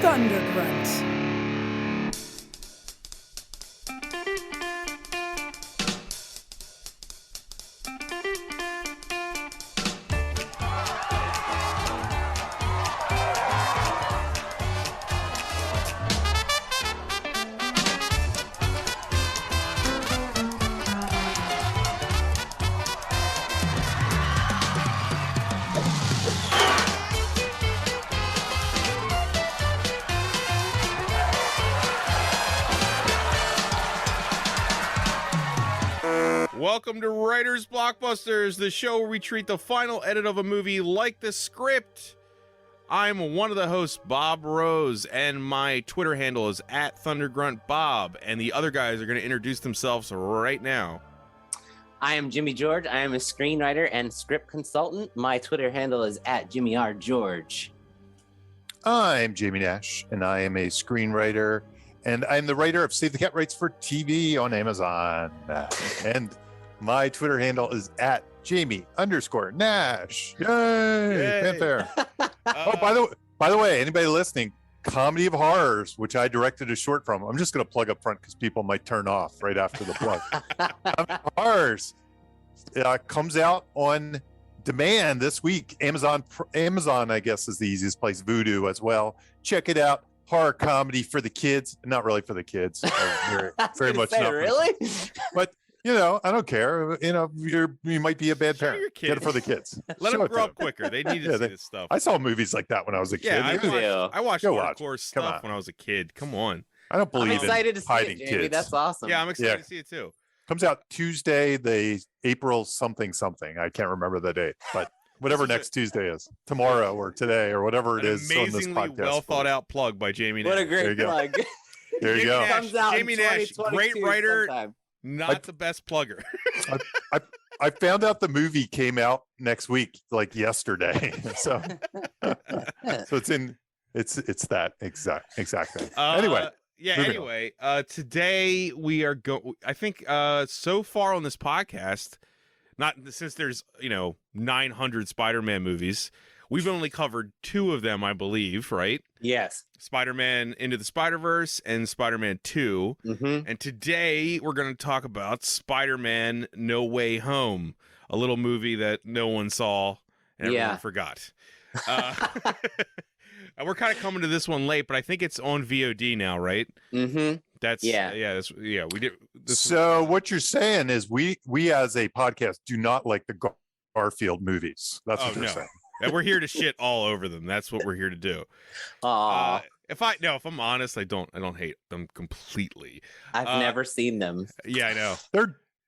Thundergrunt. Welcome to Writers Blockbusters, the show where we treat the final edit of a movie like the script. I'm one of the hosts, Bob Rose, and my Twitter handle is @ThunderGruntBob, and the other guys are going to introduce themselves right now. I am Jimmy George. I am a screenwriter and script consultant. My Twitter handle is @JimmyRGeorge. I'm Jamie Nash, and I am a screenwriter, and I'm the writer of Save the Cat Rights for TV on Amazon. And my Twitter handle is @Jamie_Nash. Yay! Fanfare. By the way, anybody listening, Comedy of Horrors, which I directed a short from. I'm just going to plug up front because people might turn off right after the plug. Comedy of Horrors comes out on demand this week. Amazon, I guess, is the easiest place. Vudu as well. Check it out. Horror comedy for the kids. Not really for the kids. Very much not. Really? But you know, I don't care. You know, you might be a bad parent. Get it for the kids. Let them grow up quicker. They need to see this stuff. I saw movies like that when I was a kid. Yeah, I watched hardcore stuff when I was a kid. Come on. I don't believe I'm excited in to hiding see it, Jamie. kids. That's awesome. Yeah, I'm excited to see it too. Comes out Tuesday, the April something. I can't remember the date, but whatever next Tuesday is, tomorrow or today or whatever it is on this podcast. Well thought out plug by Jamie Nash. What a great plug. There you go. Comes out Jamie Nash, great writer. Sometime. Not the best plugger. I found out the movie came out next week, like yesterday. So it's that exactly. Anyway. Anyway, today we are I think so far on this podcast, not since there's 900 Spider-Man movies, we've only covered 2 of them, I believe, right? Yes. Spider-Man Into the Spider-Verse and Spider-Man 2. Mm-hmm. And today we're going to talk about Spider-Man No Way Home, a little movie that no one saw and everyone forgot. We're kind of coming to this one late, but I think it's on VOD now, right? Mm-hmm. That's we did. So what you're saying is we as a podcast do not like the Garfield movies. That's what you're saying. And we're here to shit all over them. That's what we're here to do. If I'm honest, I don't hate them completely. I've never seen them. Yeah, I know.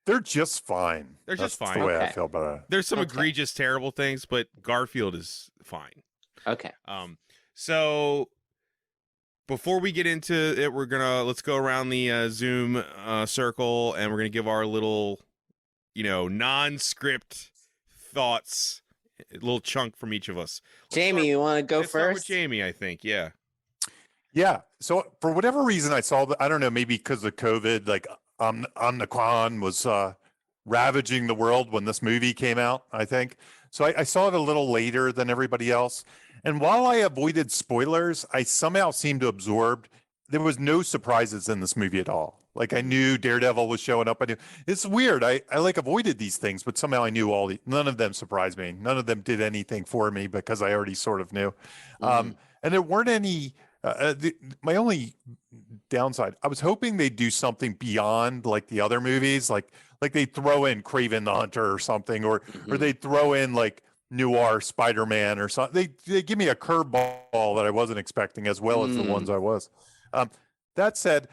They're just fine. They're just fine. That's the way I feel about it. There's some egregious, terrible things, but Garfield is fine. Okay. So before we get into it, let's go around the Zoom circle, and we're gonna give our little, non-script thoughts. A little chunk from each of us. Jamie, you want to go first? Start with Jamie, I think. Yeah. So for whatever reason, I saw that. I don't know, maybe because of COVID, like Omicron was ravaging the world when this movie came out, I think. So I saw it a little later than everybody else. And while I avoided spoilers, I somehow seemed to absorb. There was no surprises in this movie at all. Like I knew Daredevil was showing up. I knew it's weird. I like avoided these things, but somehow I knew none of them surprised me. None of them did anything for me because I already sort of knew. And there weren't any. My only downside, I was hoping they'd do something beyond like the other movies, like they throw in Kraven the Hunter or something, or they throw in like noir Spider-Man or something. They give me a curveball that I wasn't expecting, as well as the ones I was. That said,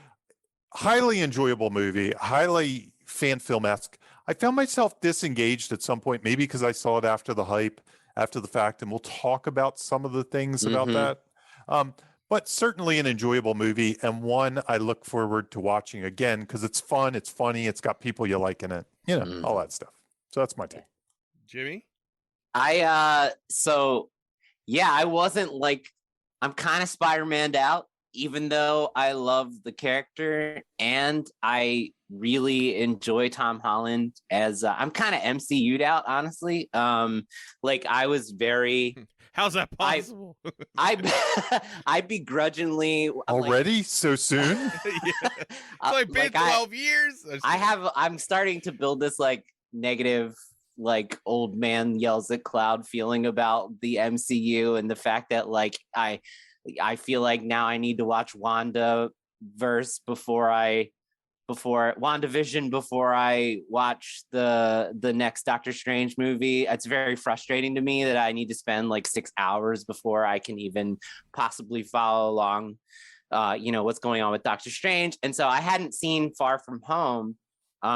highly enjoyable movie, highly fan film-esque. I found myself disengaged at some point, maybe because I saw it after the hype, after the fact, and we'll talk about some of the things about that. But certainly an enjoyable movie, and one I look forward to watching again because it's fun, it's funny, it's got people you like in it, all that stuff. So that's my take. Jimmy? I wasn't like, I'm kind of Spider-Man'd out, even though I love the character and I really enjoy Tom Holland as I'm kind of MCU'd out, honestly. Like I was very How's that I- possible? I begrudgingly Already so soon? It's like been like 12 years. I'm starting to build this like negative, like old man yells at cloud feeling about the MCU and the fact that like I feel like now I need to watch WandaVision before I watch the next Doctor Strange movie. It's very frustrating to me that I need to spend like 6 hours before I can even possibly follow along what's going on with Doctor Strange. And so I hadn't seen Far From Home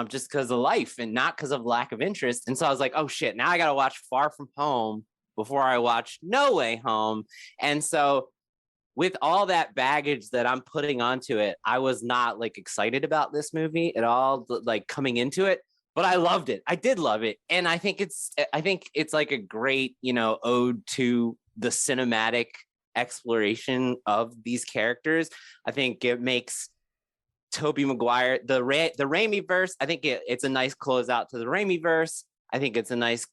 just because of life and not because of lack of interest. And so I was like, oh shit, now I gotta watch Far From Home before I watch No Way Home. And so with all that baggage that I'm putting onto it, I was not like excited about this movie at all, like coming into it, but I loved it. I did love it. And I think it's like a great, ode to the cinematic exploration of these characters. I think it makes Tobey Maguire, the Raimi verse, I think it's a nice closeout to the Raimi verse. I think it's a nice,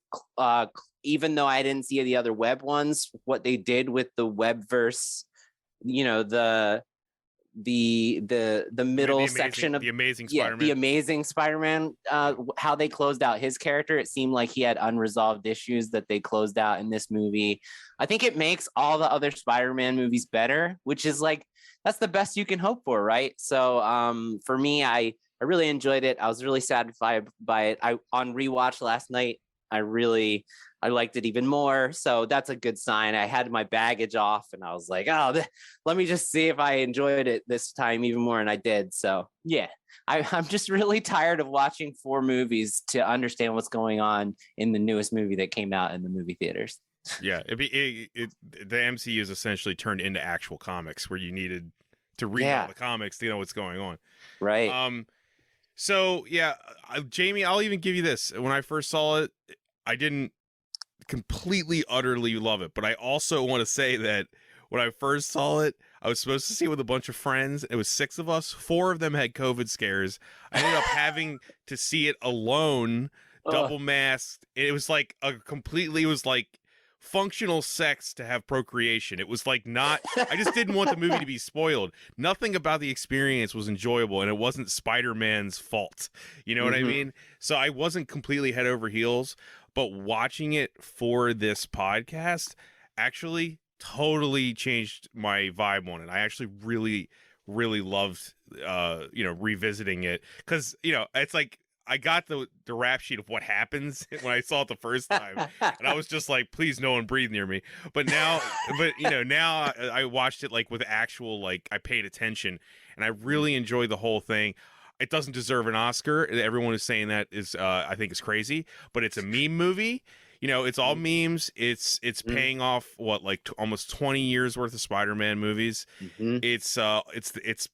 even though I didn't see the other web ones, what they did with the web verse, the middle section of the Amazing Spider-Man. The Amazing Spider-Man, how they closed out his character, it seemed like he had unresolved issues that they closed out in this movie. I think it makes all the other Spider-Man movies better, which is like, that's the best you can hope for, right? So for me, I really enjoyed it. I was really satisfied by it. On rewatch last night, I liked it even more. So that's a good sign. I had my baggage off and I was like, let me just see if I enjoyed it this time even more. And I did. So yeah, I'm just really tired of watching 4 movies to understand what's going on in the newest movie that came out in the movie theaters. Yeah, the MCU is essentially turned into actual comics where you needed to read all the comics to know what's going on. Right. So yeah, Jamie, I'll even give you this. When I first saw it, I didn't completely utterly love it, but I also want to say that when I first saw it, I was supposed to see it with a bunch of friends. It was 6 of us. 4 of them had COVID scares. I ended up having to see it alone, double masked. It was like functional sex to have procreation. It was like I just didn't want the movie to be spoiled. Nothing about the experience was enjoyable, and it wasn't Spider-Man's fault. You know what I mean? So I wasn't completely head over heels, but watching it for this podcast actually totally changed my vibe on it. I actually really, really loved, revisiting it because, it's like, I got the rap sheet of what happens when I saw it the first time, and I was just like, please, no one breathe near me. But now, now I watched it like with actual, like, I paid attention, and I really enjoyed the whole thing. It doesn't deserve an Oscar. Everyone is saying that is, I think, is crazy. But it's a meme movie. It's all memes. It's paying off almost 20 years worth of Spider-Man movies. It's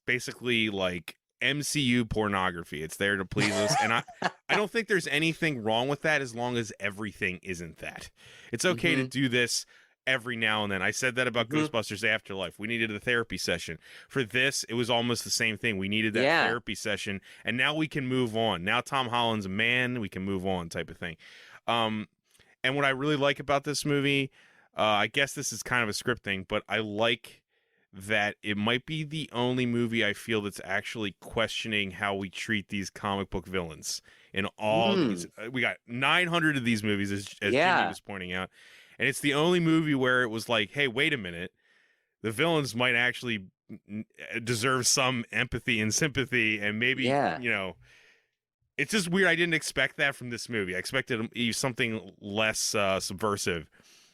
basically like MCU pornography. It's there to please us, and I don't think there's anything wrong with that as long as everything isn't that. It's okay to do this every now and then. I said that about Ghostbusters Afterlife. We needed a therapy session. For this, it was almost the same thing. We needed that therapy session, and now we can move on. Now Tom Holland's a man. We can move on, type of thing. And what I really like about this movie, I guess this is kind of a script thing, but I like that it might be the only movie I feel that's actually questioning how we treat these comic book villains. In all these, we got 900 of these movies, as Jimmy was pointing out. And it's the only movie where it was like, hey, wait a minute. The villains might actually deserve some empathy and sympathy. And maybe, it's just weird. I didn't expect that from this movie. I expected something less subversive.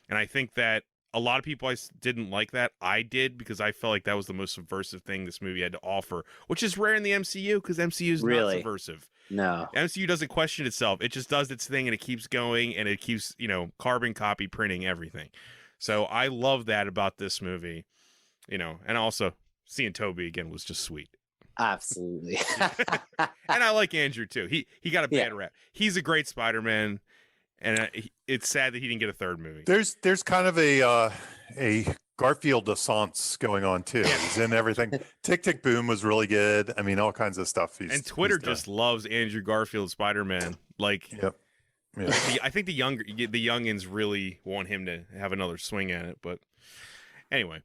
And I think that a lot of people didn't like that. I did, because I felt like that was the most subversive thing this movie had to offer, which is rare in the MCU because MCU is not subversive. No. MCU doesn't question itself. It just does its thing, and it keeps going, and it keeps, carbon copy printing everything. So I love that about this movie, and also seeing Toby again was just sweet. Absolutely. And I like Andrew too. He got a bad rap. He's a great Spider-Man, and it's sad that he didn't get a third movie. There's kind of a Garfield essence going on too. He's in everything. Tick Tick Boom was really good. I mean, all kinds of stuff. And Twitter just loves Andrew Garfield Spider-Man. Like, Yeah. I think the youngins really want him to have another swing at it. But anyway,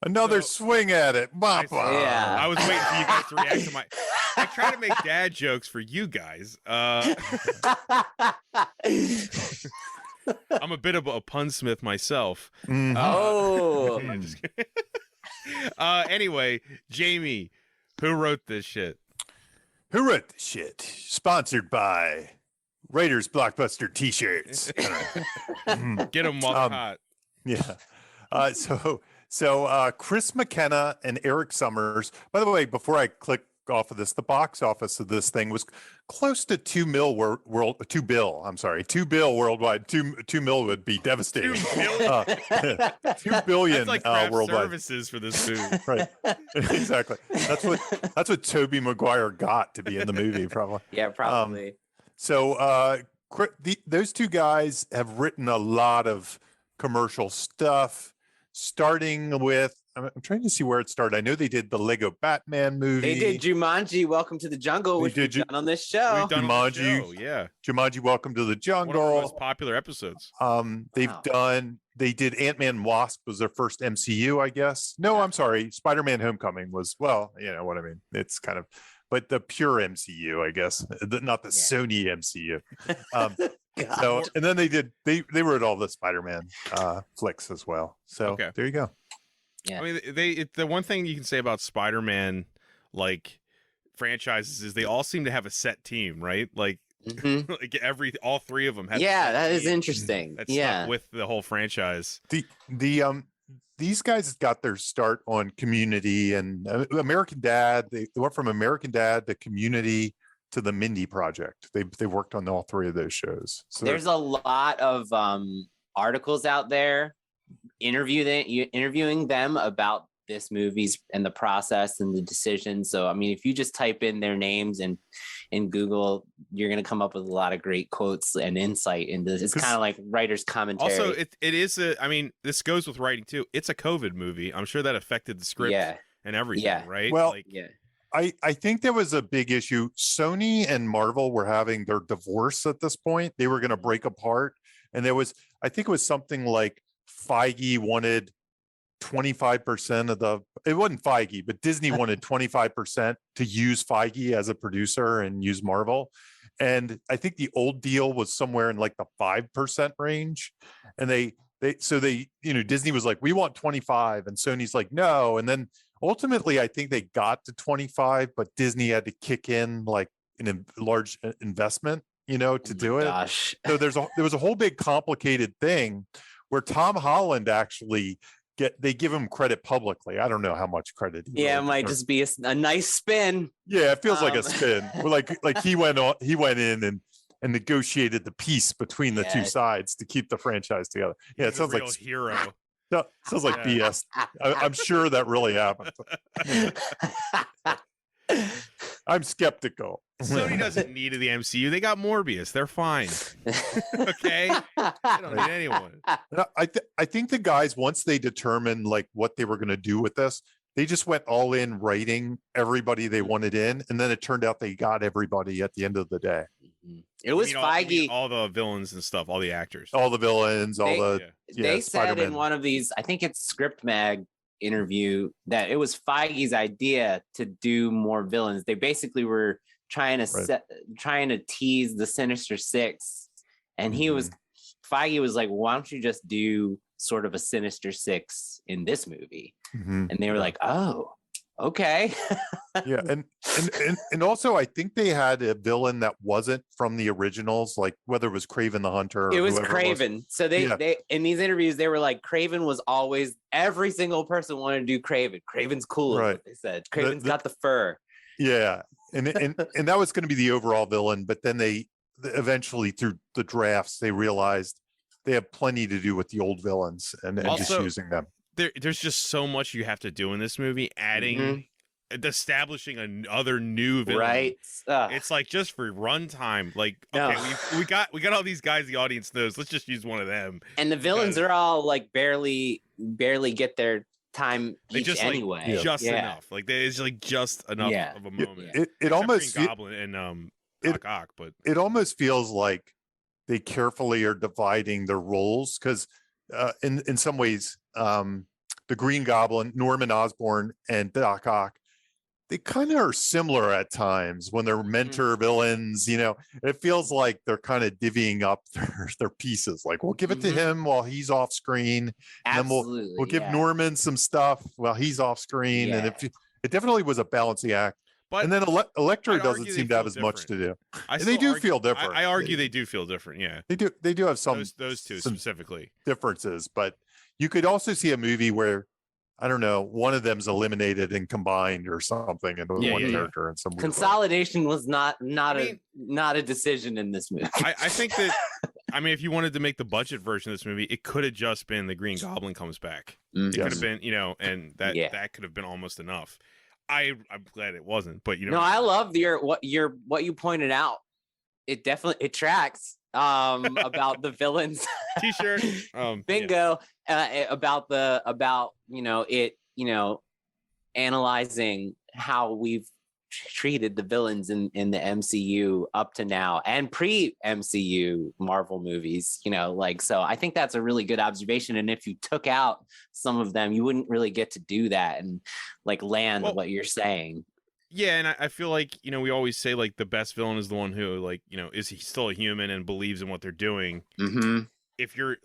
Another swing at it. Bop, bop. Yeah. I was waiting for you guys to react to my. I try to make dad jokes for you guys. I'm a bit of a punsmith myself. Mhm. Oh. I'm just kidding. Anyway, Jamie, who wrote this shit? Who wrote the shit? Sponsored by Raiders Blockbuster T-shirts. Get him while they're hot. Yeah. So Chris McKenna and Eric Summers. By the way, before I click off of this, the box office of this thing was close to 2 bill worldwide. 2 mil would be devastating. 2 million. 2 billion That's like craft worldwide. services for this movie. Right. Exactly. That's what Tobey Maguire got to be in the movie, probably. Yeah, probably. So those two guys have written a lot of commercial stuff, starting with, I'm trying to see where it started. I know they did the Lego Batman movie. They did Jumanji, Welcome to the Jungle, which we've done on this show. We've done on the Jumanji. show, yeah. Jumanji, Welcome to the One of the Jungle. most popular episodes. They did Ant-Man Wasp was their first MCU, I guess. No, I'm sorry. Spider-Man Homecoming was, well, you know what I mean. It's kind of, but the pure MCU, I guess, not the Sony MCU. So, and then they wrote all the Spider-Man flicks as well. So there you go. Yeah. I mean, the one thing you can say about Spider-Man, like, franchises is they all seem to have a set team, right? Like, like all three of them have. Yeah, that is interesting. That's stuck with the whole franchise. These guys got their start on Community and American Dad. They went from American Dad to Community to the Mindy Project. They worked on all three of those shows. So there's a lot of articles out there interviewing them about this movies and the process and the decision. So I mean, if you just type in their names and in Google, you're going to come up with a lot of great quotes and insight into this. It's kind of like writer's commentary. Also, it is I mean, this goes with writing too. It's a COVID movie. I'm sure that affected the script and everything, right? Well, I think there was a big issue. Sony and Marvel were having their divorce at this point. They were going to break apart. And I think it was something like Feige wanted 25% of it wasn't Feige, but Disney wanted 25% to use Feige as a producer and use Marvel. And I think the old deal was somewhere in like the 5% range. And Disney was like, we want 25. And Sony's like, no. And then ultimately, I think they got to 25, but Disney had to kick in like a large investment, to do it. Gosh. So there was a whole big complicated thing where Tom Holland actually they give him credit publicly. I don't know how much credit. It might just be a nice spin. Yeah, it feels like a spin. Like he went in and negotiated the peace between the two sides to keep the franchise together. Yeah, it sounds like hero. Sounds like BS. I'm sure that really happened. I'm skeptical. Sony doesn't need the MCU. They got Morbius. They're fine. Okay, they don't need anyone. I think the guys, once they determined like what they were going to do with this, they just went all in writing everybody they wanted in, and then it turned out they got everybody at the end of the day. It was Feige. All the villains and stuff, all the actors, all the villains, they said Spider-Man. in one of these, I think it's Script Mag interview, that it was Feige's idea to do more villains. They basically were trying to tease the Sinister Six, and Feige was like, why don't you just do sort of a Sinister Six in this movie? And they were like, oh, okay. Yeah, and also I think they had a villain that wasn't from the originals, like whether it was Kraven the Hunter or it was Kraven. So they in these interviews they were like, Kraven was always, every single person wanted to do Kraven. Kraven's cool, is what they said. Kraven's got the fur. Yeah, and that was going to be the overall villain, but then they eventually through the drafts they realized they have plenty to do with the old villains and just using them. There's just so much you have to do in this movie, adding, establishing another new villain. Right. It's like just for runtime. Like, okay, we got all these guys the audience knows. Let's just use one of them. And the villains are all like barely get their time anyway. Just enough. Like it's like just enough of a moment. It almost Green Goblin and Doc Ock, but it almost feels like they carefully are dividing the roles because in some ways, the Green Goblin, Norman Osborn, and Doc Ock, they kind of are similar at times when they're mentor villains. It feels like they're kind of divvying up their pieces. Like, we'll give it to him while he's off screen, and then we'll give Norman some stuff while he's off screen. Yeah. And it definitely was a balancing act. But and then Electro I'd doesn't argue seem they to have feel as much to different. do. I And still they do argue- feel different. I argue they do feel different. Yeah, They do have some those two some specifically. differences, but you could also see a movie where, I don't know, one of them's eliminated and combined or something into one character and some weird way. Consolidation was not I mean, a decision in this movie. I think that, if you wanted to make the budget version of this movie, it could have just been the Green Goblin comes back. It could have been, and that could have been almost enough. I'm glad it wasn't, but No, I love what you pointed out. It definitely tracks about the villains. T-shirt. Bingo. About analyzing how we've treated the villains in the MCU up to now and pre-MCU Marvel movies, so I think that's a really good observation. And if you took out some of them, you wouldn't really get to do that and land what you're saying. Yeah, and I feel like, we always say the best villain is the one who is he still a human and believes in what they're doing. If you're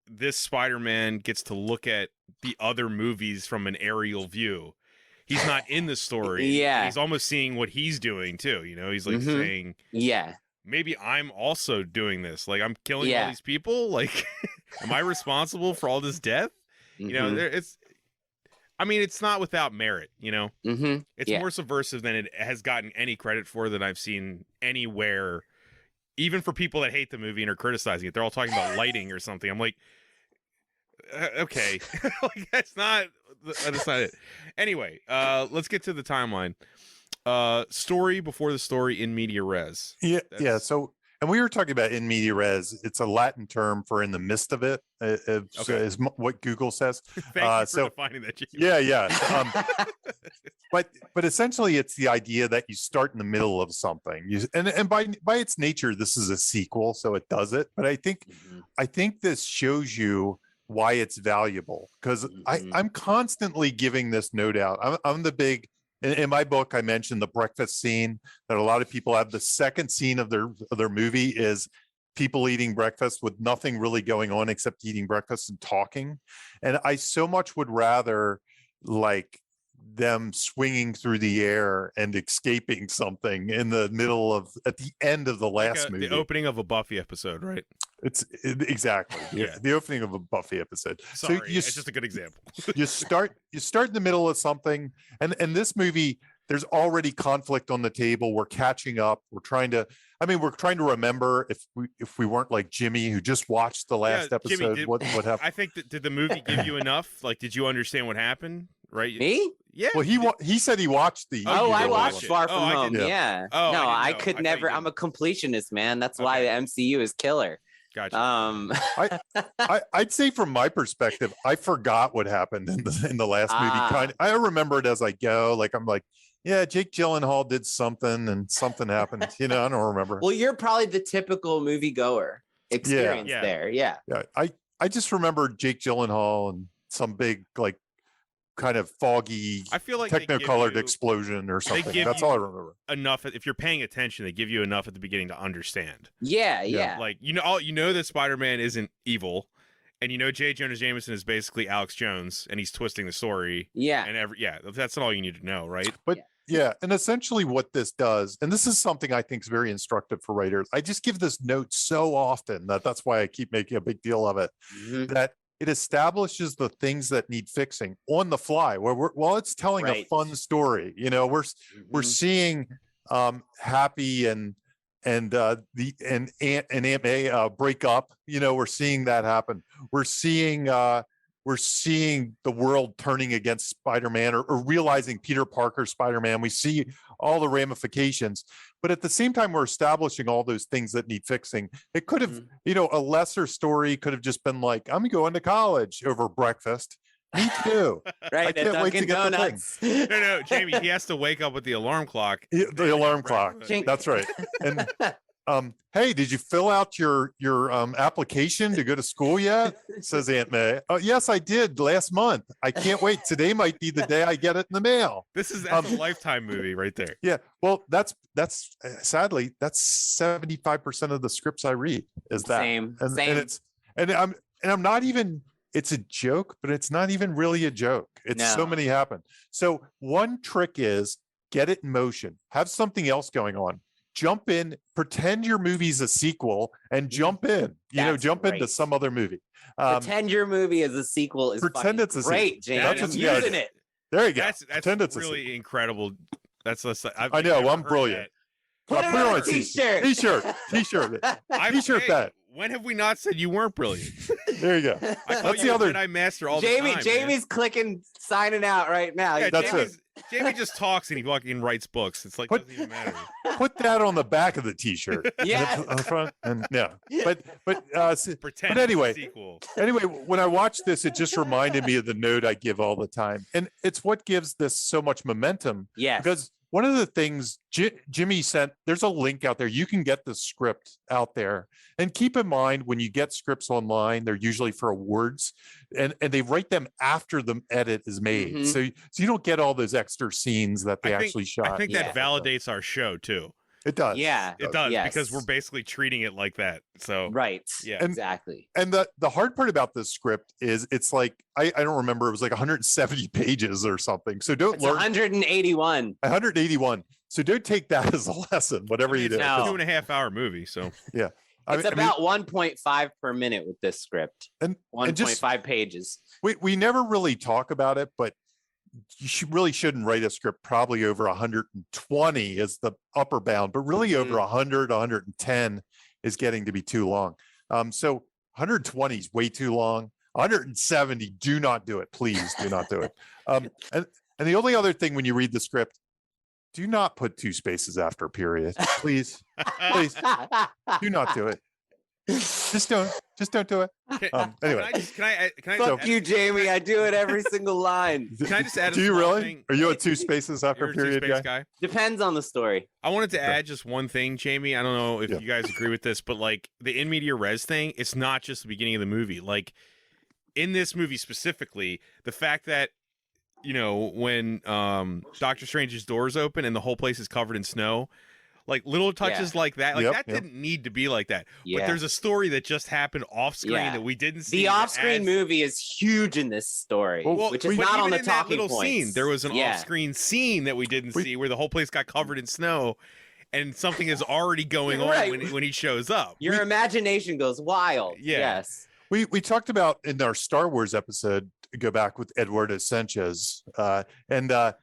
this Spider-Man gets to look at the other movies from an aerial view. He's not in the story. Yeah. He's almost seeing what he's doing too. He's saying, maybe I'm also doing this. I'm killing all these people. Am I responsible for all this death? It's not without merit, It's more subversive than it has gotten any credit for that I've seen anywhere. Even for people that hate the movie and are criticizing it, they're all talking about lighting or something. I'm like, okay, that's not it. Anyway, let's get to the timeline. Story before the story in media res. Yeah. So, and we were talking about in media res. It's a Latin term for in the midst of it. Is what Google says. Thank you for defining that. Yeah. But essentially, it's the idea that you start in the middle of something. And by its nature, this is a sequel, so it does it. But I think this shows you why it's valuable, because I'm constantly giving this note out. I'm the big, in my book, I mentioned the breakfast scene that a lot of people have. The second scene of their movie is people eating breakfast with nothing really going on except eating breakfast and talking. And I so much would rather them swinging through the air and escaping something at the end of the last movie. The opening of a Buffy episode, right? Exactly. The opening of a Buffy episode. Sorry, it's just a good example. you start in the middle of something, and this movie, there's already conflict on the table. We're catching up. We're trying to remember if we weren't like Jimmy, who just watched the last episode. Jimmy, what happened? I think did the movie give you enough? Did you understand what happened? Right? Me? Yeah. Well, he said he watched the. I watched Far From Home. Yeah. Oh, no, I know. could never. I'm a completionist, man. That's why the MCU is killer. Gotcha. I'd say from my perspective, I forgot what happened in the last movie. I remember it as I go. I'm like, yeah, Jake Gyllenhaal did something and something happened. I don't remember. Well, you're probably the typical moviegoer experience there. Yeah. I just remember Jake Gyllenhaal and some big kind of foggy, I feel like technicolored explosion or something. That's all I remember. Enough, if you're paying attention, they give you enough at the beginning to understand. Yeah. That Spider-Man isn't evil, and J. Jonah Jameson is basically Alex Jones, and he's twisting the story. Yeah, and that's all you need to know, right? But and essentially what this does, and this is something I think is very instructive for writers. I just give this note so often that's why I keep making a big deal of it. That it establishes the things that need fixing on the fly, while it's telling a fun story. We're seeing Happy and Aunt May break up. We're seeing that happen. We're seeing the world turning against Spider-Man or realizing Peter Parker's Spider-Man. We see all the ramifications, but at the same time, we're establishing all those things that need fixing. It could have, a lesser story could have just been I'm going to college over breakfast. Me too. Right, I at can't wait to Dunkin' get the thing. Donuts. No, Jamie, he has to wake up with the alarm clock. The alarm clock. Chink. That's right. And hey, did you fill out your application to go to school yet? Says Aunt May. Oh, yes, I did last month. I can't wait. Today might be the day I get it in the mail. That's a Lifetime movie right there. Yeah. Well, that's sadly that's 75% of the scripts I read is that. Same. And I'm not even. It's a joke, but it's not even really a joke. It's so many happen. So one trick is get it in motion. Have something else going on. Jump in, pretend your movie's a sequel, and jump in. Jump into some other movie. Pretend your movie is a sequel is pretend it's a great, sequel. James. That's I'm using it. There you go. That's pretend it's really incredible. I know. I'm brilliant. Put it on a t-shirt. T-shirt. T-shirt that. When have we not said you weren't brilliant? There you go. That's the other Jedi Master all the time. Jamie's clicking, signing out right now. Yeah, that's it. Jamie just talks and he fucking writes books. It's like doesn't even matter. Put that on the back of the t-shirt. Yeah. On the front. And yeah. But Pretend but anyway. it's a sequel. Anyway, when I watched this, it just reminded me of the note I give all the time. And it's what gives this so much momentum. Yes. Because one of the things Jimmy sent, there's a link out there. You can get the script out there. And keep in mind, when you get scripts online, they're usually for awards and they write them after the edit is made. Mhm. So you don't get all those extra scenes that they actually shot. I think that validates our show too. It does. Yeah. It does Yes. because we're basically treating it like that. So Right. Yeah. Exactly. And the hard part about this script is it's like, I don't remember, it was like 170 pages or something. So don't It's learn 181. 181. So don't take that as a lesson, whatever you do. It's No. a 2.5 hour movie. So Yeah. It's about 1.5 per minute with this script. and 1.5 pages. we never really talk about it, but you really shouldn't write a script probably over 120 is the upper bound, but really over 100, 110 is getting to be too long. So 120 is way too long. 170, do not do it. Please do not do it. And the only other thing when you read the script, do not put 2 spaces after a period. Please, please do not do it. Just don't do it. Anyway, can I Fuck you, Jamie. I do it every single line. Can I just add? Do you really? Are you at 2 spaces after You're a a period two-space guy? guy? Depends on the story. I wanted to add just one thing, Jamie. I don't know if Yeah. you guys agree with this, but like the in media res thing, it's not just the beginning of the movie. Like in this movie specifically, the fact that when Doctor Strange's doors open and the whole place is covered in snow, like little touches like that, like that didn't need to be like that. Yeah. But there's a story that just happened off screen Yeah. that we didn't see. The that off-screen adds- movie is huge in this story, Well, which is but not even on the in that talking little points. scene. There was an Yeah. off-screen scene that we didn't see where the whole place got covered in snow, and something is already going on Right. when he shows up. Your imagination goes wild. Yeah. Yes. We talked about in our Star Wars episode, go back with Eduardo Sanchez, and that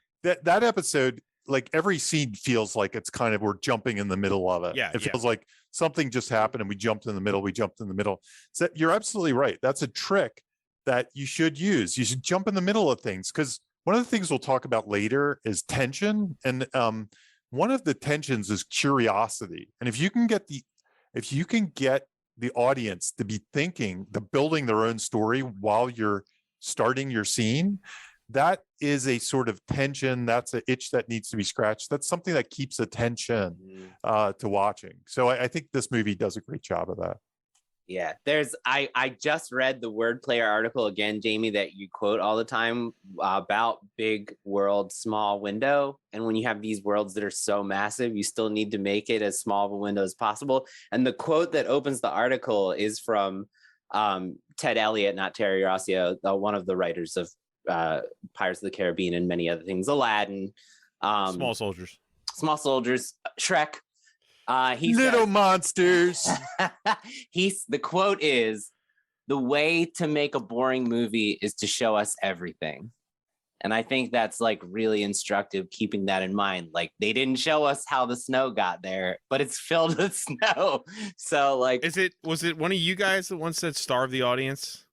episode, like every scene feels like it's kind of we're jumping in the middle of it. Yeah, It feels like something just happened and we jumped in the middle. So you're absolutely right. That's a trick that you should use. You should jump in the middle of things because one of the things we'll talk about later is tension, and one of the tensions is curiosity. And if you can get the audience to be building their own story while you're starting your scene, that is a sort of tension. That's an itch that needs to be scratched. That's something that keeps attention to watching. So I think this movie does a great job of that. Yeah. I just read the Word Player article again, Jamie, that you quote all the time about big world, small window. And when you have these worlds that are so massive, you still need to make it as small of a window as possible. And the quote that opens the article is from Ted Elliott, not Terry Rossio, one of the writers of Pirates of the Caribbean and many other things, Aladdin, Small Soldiers, Shrek. He Little says, monsters. the quote is, "The way to make a boring movie is to show us everything." And I think that's like really instructive, keeping that in mind. Like they didn't show us how the snow got there, but it's filled with snow. So like, was it one of you guys that once said starve the audience?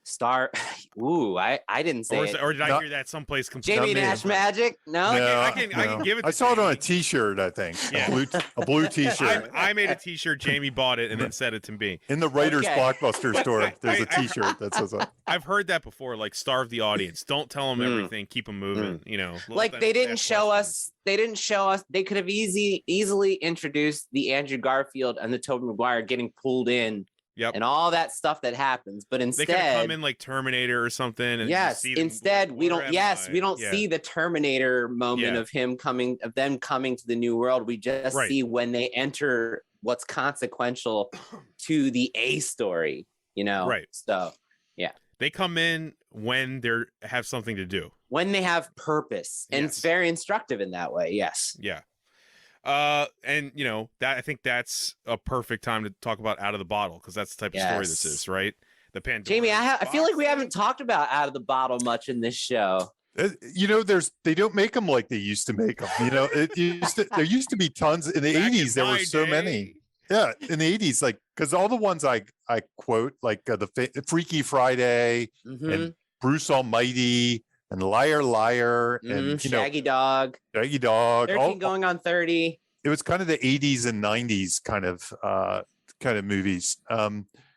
Star. Ooh, I didn't say it. Or did I hear that someplace completely? Jamie Nash Magic? No. I can give it to I saw it on a Jamie. T-shirt, I think. Yeah. A blue T-shirt. I made a T-shirt. Jamie bought it and then sent it to me. In the Writers Okay. Blockbuster store, there's a T-shirt that says that. I've heard that before. Like, starve the audience. Don't tell them everything. Keep them moving. You know, Like they didn't show us. They didn't show us. They could have easily introduced the Andrew Garfield and the Tobey Maguire getting pulled in. Yep. And all that stuff that happens, but They could have instead, come in like Terminator or something. And yes, see them, instead like, we where don't. am Yes, I? we don't Yeah. see the Terminator moment of them coming to the new world. We just see when they enter what's consequential to the A story. You know, Right. So, yeah, They come in when they have something to do. when they have purpose, and it's Yes. very instructive in that way. Yes. Yeah. And you know that I think that's a perfect time to talk about Out of the Bottle, because that's the type of story this is, right? The Pandora. Jamie, I feel like we box. haven't talked about Out of the Bottle much in this show. You know, they don't make them like they used to make them. You know, there used to be tons in the Back in 80s. There were my so day. many. Yeah, in the 80s, like because all the ones I quote, like the Freaky Friday Mhm. and Bruce Almighty and Liar Liar and you know Shaggy Dog, Shaggy Dog. 13 going on 30. It was kind of the 80s and 90s kind of movies.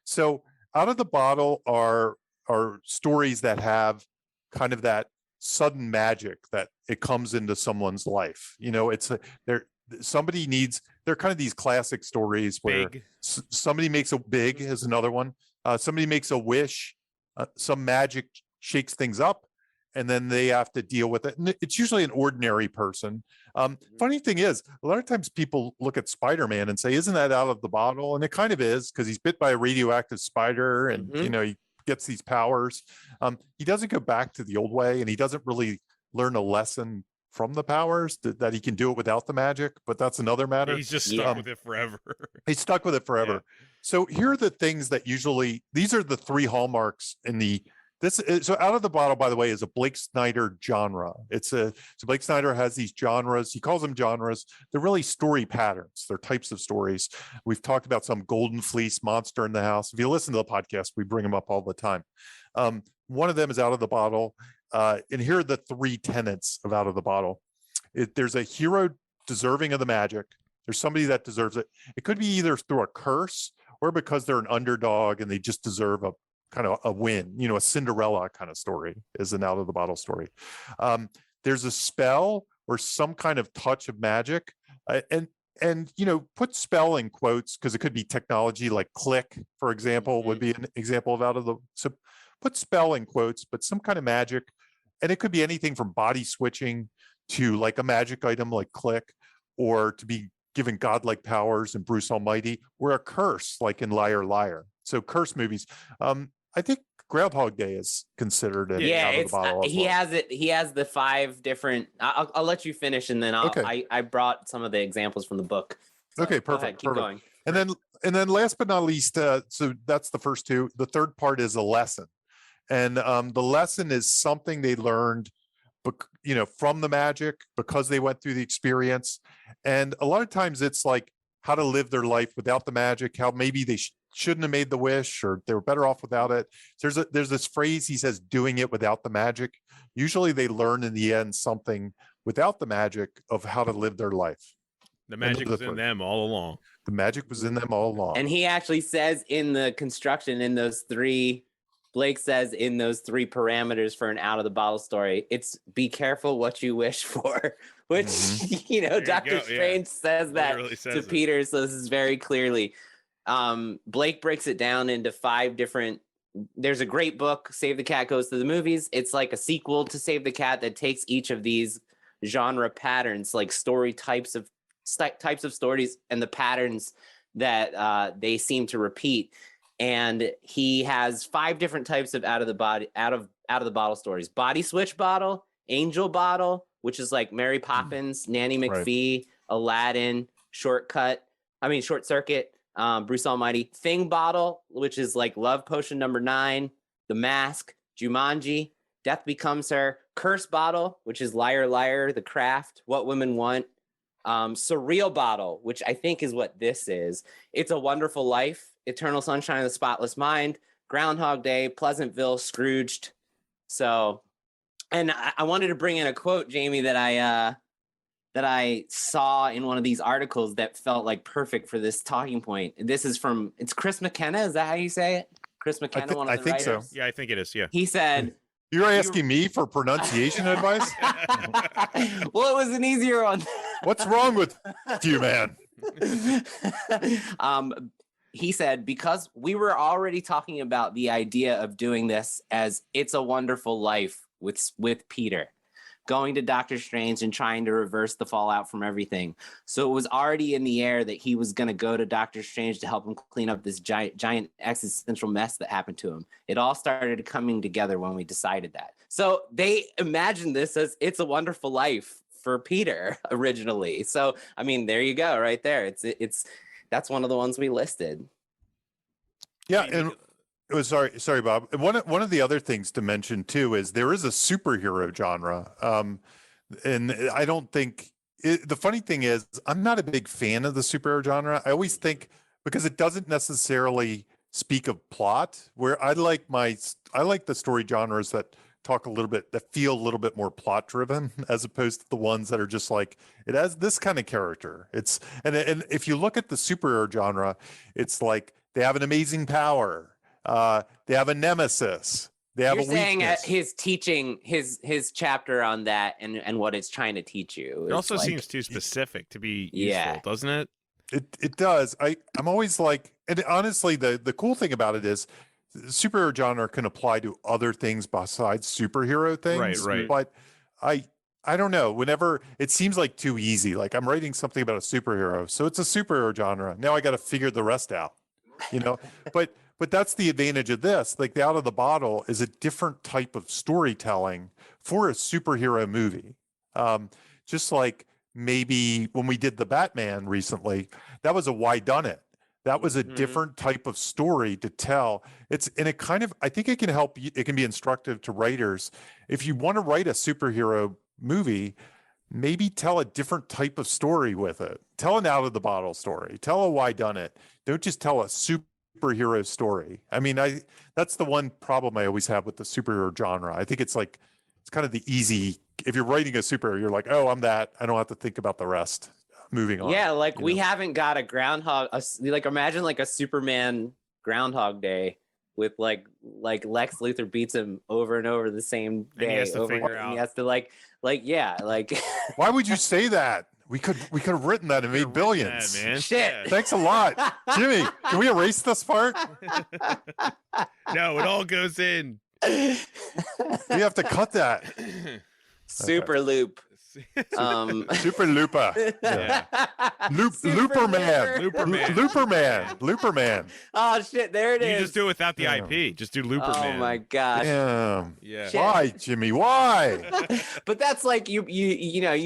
So Out of the Bottle are stories that have kind of that sudden magic that it comes into someone's life. You know, they're kind of these classic stories where Big. somebody makes a big is another one. Somebody makes a wish, some magic shakes things up, and then they have to deal with it. And it's usually an ordinary person. Funny thing is, a lot of times people look at Spider-Man and say, isn't that out of the bottle? And it kind of is, because he's bit by a radioactive spider and, you know, he gets these powers. He doesn't go back to the old way, and he doesn't really learn a lesson from the powers that he can do it without the magic, but that's another matter. He's just stuck with it forever. He's stuck with it forever. Yeah. So here are the things that these are the three hallmarks in so Out of the Bottle, by the way, is a Blake Snyder genre. So Blake Snyder has these genres. He calls them genres. They're really story patterns. They're types of stories. We've talked about some Golden Fleece, Monster in the House. If you listen to the podcast, we bring them up all the time. One of them is Out of the Bottle. And here are the three tenets of Out of the Bottle. There's a hero deserving of the magic. There's somebody that deserves it. It could be either through a curse or because they're an underdog and they just deserve a kind of a win. You know, a Cinderella kind of story is an Out of the Bottle story. There's a spell or some kind of touch of magic. And you know, put spell in quotes because it could be technology, like click, for example, would be an example of so put spell in quotes, but some kind of magic. And it could be anything from body switching to like a magic item like click, or to be given godlike powers in Bruce Almighty, or a curse like in Liar Liar. So curse movies. I think Groundhog Day is considered an Out of the Bottle. He has it. He has the 5 different. I'll let you finish, and then I brought some of the examples from the book. So okay, perfect. Ahead, keep going. And then last but not least, so that's the first two. The third part is a lesson, and the lesson is something they learned, you know, from the magic because they went through the experience. And a lot of times it's like how to live their life without the magic, how maybe they shouldn't have made the wish, or they were better off without it. So there's this phrase he says, doing it without the magic. Usually they learn in the end something without the magic of how to live their life. The magic was in them all along. The magic was in them all along. And he actually says in the construction, in those 3, Blake says in those 3 parameters for an Out of the Bottle story, it's be careful what you wish for, which, you know, Doctor Strange says that to Peter. So this is very clearly, Blake breaks it down into 5 different. There's a great book, Save the Cat Goes to the Movies. It's like a sequel to Save the Cat that takes each of these genre patterns, like story types of stories, and the patterns that they seem to repeat. And he has 5 different types of out of the bottle stories: body switch bottle, angel bottle, which is like Mary Poppins, Nanny McPhee, Aladdin, short circuit, Bruce Almighty, thing bottle, which is like love potion number 9, The Mask, Jumanji, Death Becomes Her, curse bottle, which is Liar Liar, The Craft, What Women Want, surreal bottle, which I think is what this is. It's a Wonderful Life, Eternal Sunshine of the Spotless Mind, Groundhog Day, Pleasantville, Scrooged. So, and I wanted to bring in a quote, Jamie, that I saw in one of these articles that felt like perfect for this talking point. This is from, it's Chris McKenna. Is that how you say it? Chris McKenna, one of the think writers. so. Yeah, I think it is. Yeah. He said, You're asking me for pronunciation advice? well, it was an easier one. What's wrong with you, man? He said, because we were already talking about the idea of doing this as It's a Wonderful Life with Peter, going to Doctor Strange and trying to reverse the fallout from everything. So it was already in the air that he was going to go to Doctor Strange to help him clean up this giant existential mess that happened to him. It all started coming together when we decided that. So they imagined this as It's a Wonderful Life for Peter originally. So, I mean, there you go, right there. That's one of the ones we listed. Yeah, and it was sorry, Bob. One of the other things to mention too is there is a superhero genre, and I don't think the funny thing is I'm not a big fan of the superhero genre. I always think because it doesn't necessarily speak of plot. Where I like the story genres that feel a little bit more plot driven as opposed to the ones that are just like it has this kind of character. And if you look at the superhero genre, it's like they have an amazing power. They have a nemesis. They have You're a saying weakness. his teaching, his chapter on that and what it's trying to teach you. It also seems too specific to be useful, doesn't it? It does. I'm always like, and honestly, the cool thing about it is the superhero genre can apply to other things besides superhero things. Right. But I don't know. Whenever it seems like too easy, like I'm writing something about a superhero, so it's a superhero genre. Now I got to figure the rest out, But that's the advantage of this. Like the Out of the Bottle is a different type of storytelling for a superhero movie. Just like maybe when we did the Batman recently, that was a why done it. That was a different type of story to tell. I think it can help you. It can be instructive to writers. If you want to write a superhero movie, maybe tell a different type of story with it. Tell an Out of the Bottle story. Tell a why done it. Don't just tell a superhero story. I mean, that's the one problem I always have with the superhero genre. I think it's kind of the easy, if you're writing a superhero, you're like, oh, I'm that. I don't have to think about the rest. Moving on. Yeah, like we haven't got a imagine like a Superman Groundhog Day with like Lex Luthor beats him over and over the same day. And he has to figure out. He has to like Why would you say that? We could have written that and made billions. That, man. Shit. Yeah. Thanks a lot. Jimmy, can we erase this part? No, it all goes in. We have to cut that. Super loop. Super Looper. Yeah. Looper Man. Looper Man. Oh shit, there it is. You just do it without the IP. Just do Looper Man. Oh my gosh. Damn. Yeah. Shit. Why, Jimmy? Why? But that's like you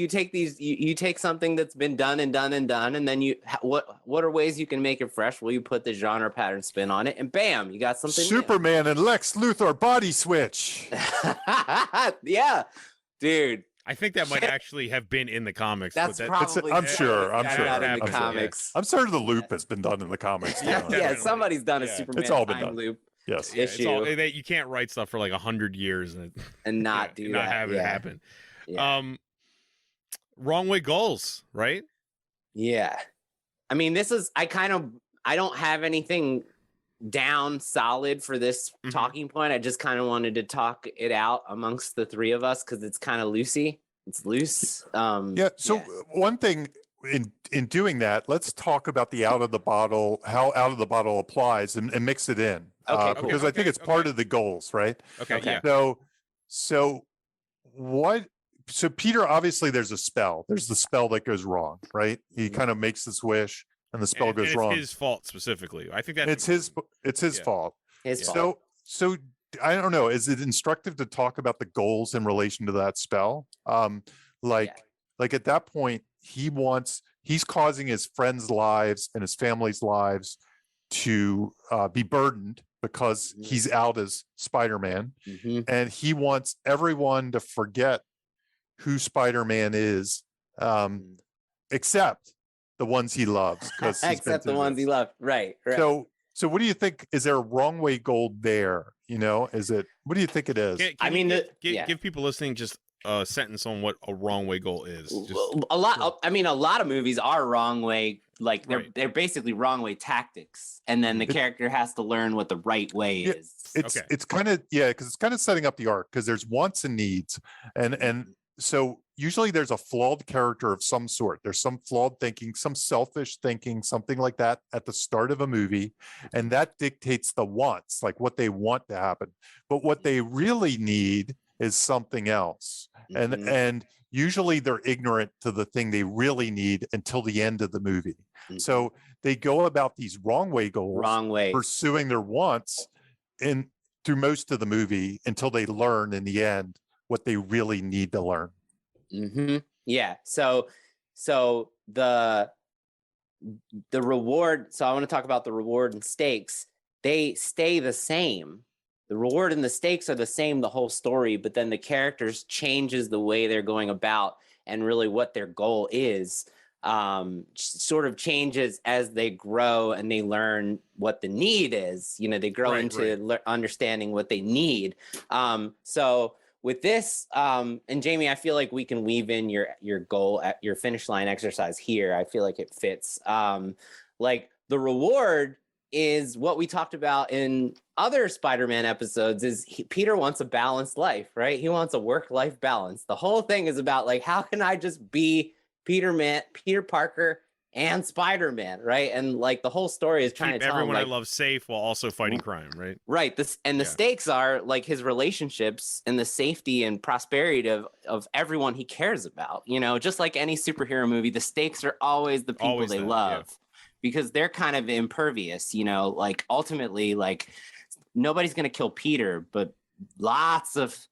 take these you take something that's been done and then what are ways you can make it fresh? Well, you put the genre pattern spin on it and bam, you got something Superman and Lex Luthor body switch. Yeah. Dude. I think that might actually have been in the comics. That's probably I'm sure. in the comics. I'm certain the loop has been done in the comics. Yeah, somebody's done a Superman It's all been time done. loop Yes. issue you can't write stuff for like 100 years and not do not that. have it happen. Yeah. Wrong way goals, right? Yeah. I mean, I don't have anything down solid for this talking point. I just kind of wanted to talk it out amongst the three of us because it's kind of loosey. It's loose. One thing in doing that, let's talk about the Out of the Bottle, how Out of the Bottle applies and mix it in. Okay, cool. Because I think it's part of the goals, right? Okay. Yeah. So Peter, obviously there's a spell. There's the spell that goes wrong, right? He kind of makes this wish and the spell goes wrong. It's his fault specifically. I think it's his fault. His fault. So I don't know. Is it instructive to talk about the goals in relation to that spell? Like at that point, he's causing his friends' lives and his family's lives to be burdened because he's out as Spider-Man, and he wants everyone to forget who Spider-Man is, except the ones he loves, because except the ones he loved. Right. So So what do you think? Is there a wrong way goal there? Is it? What do you think it is? Give people listening just a sentence on what a wrong way goal is. A lot of movies are wrong way. Like they're basically wrong way tactics, and then the character has to learn what the right way is. It's kind of because it's kind of setting up the arc, because there's wants and needs, and so usually there's a flawed character of some sort. There's some flawed thinking, some selfish thinking, something like that at the start of a movie, and that dictates the wants, like what they want to happen. But what they really need is something else, and usually they're ignorant to the thing they really need until the end of the movie. So they go about these wrong way goals, pursuing their wants through most of the movie until they learn in the end what they really need to learn. Yeah. So the reward. So I want to talk about the reward and stakes. They stay the same. The reward and the stakes are the same the whole story, but then the characters changes the way they're going about, and really what their goal is sort of changes as they grow and they learn what the need is. They grow into understanding what they need. So with this, and Jamie, I feel like we can weave in your goal at your finish line exercise here. I feel like it fits. Like the reward is what we talked about in other Spider-Man episodes. Is Peter wants a balanced life, right? He wants a work-life balance. The whole thing is about like, how can I just be Peter Parker and Spider-Man, right? And like the whole story is trying to tell everyone him, like, I love safe while also fighting crime, right? Right. The stakes are like his relationships and the safety and prosperity of everyone he cares about. Just like any superhero movie, the stakes are always the people they love, because they're kind of impervious. Like ultimately, like nobody's gonna kill Peter, but lots of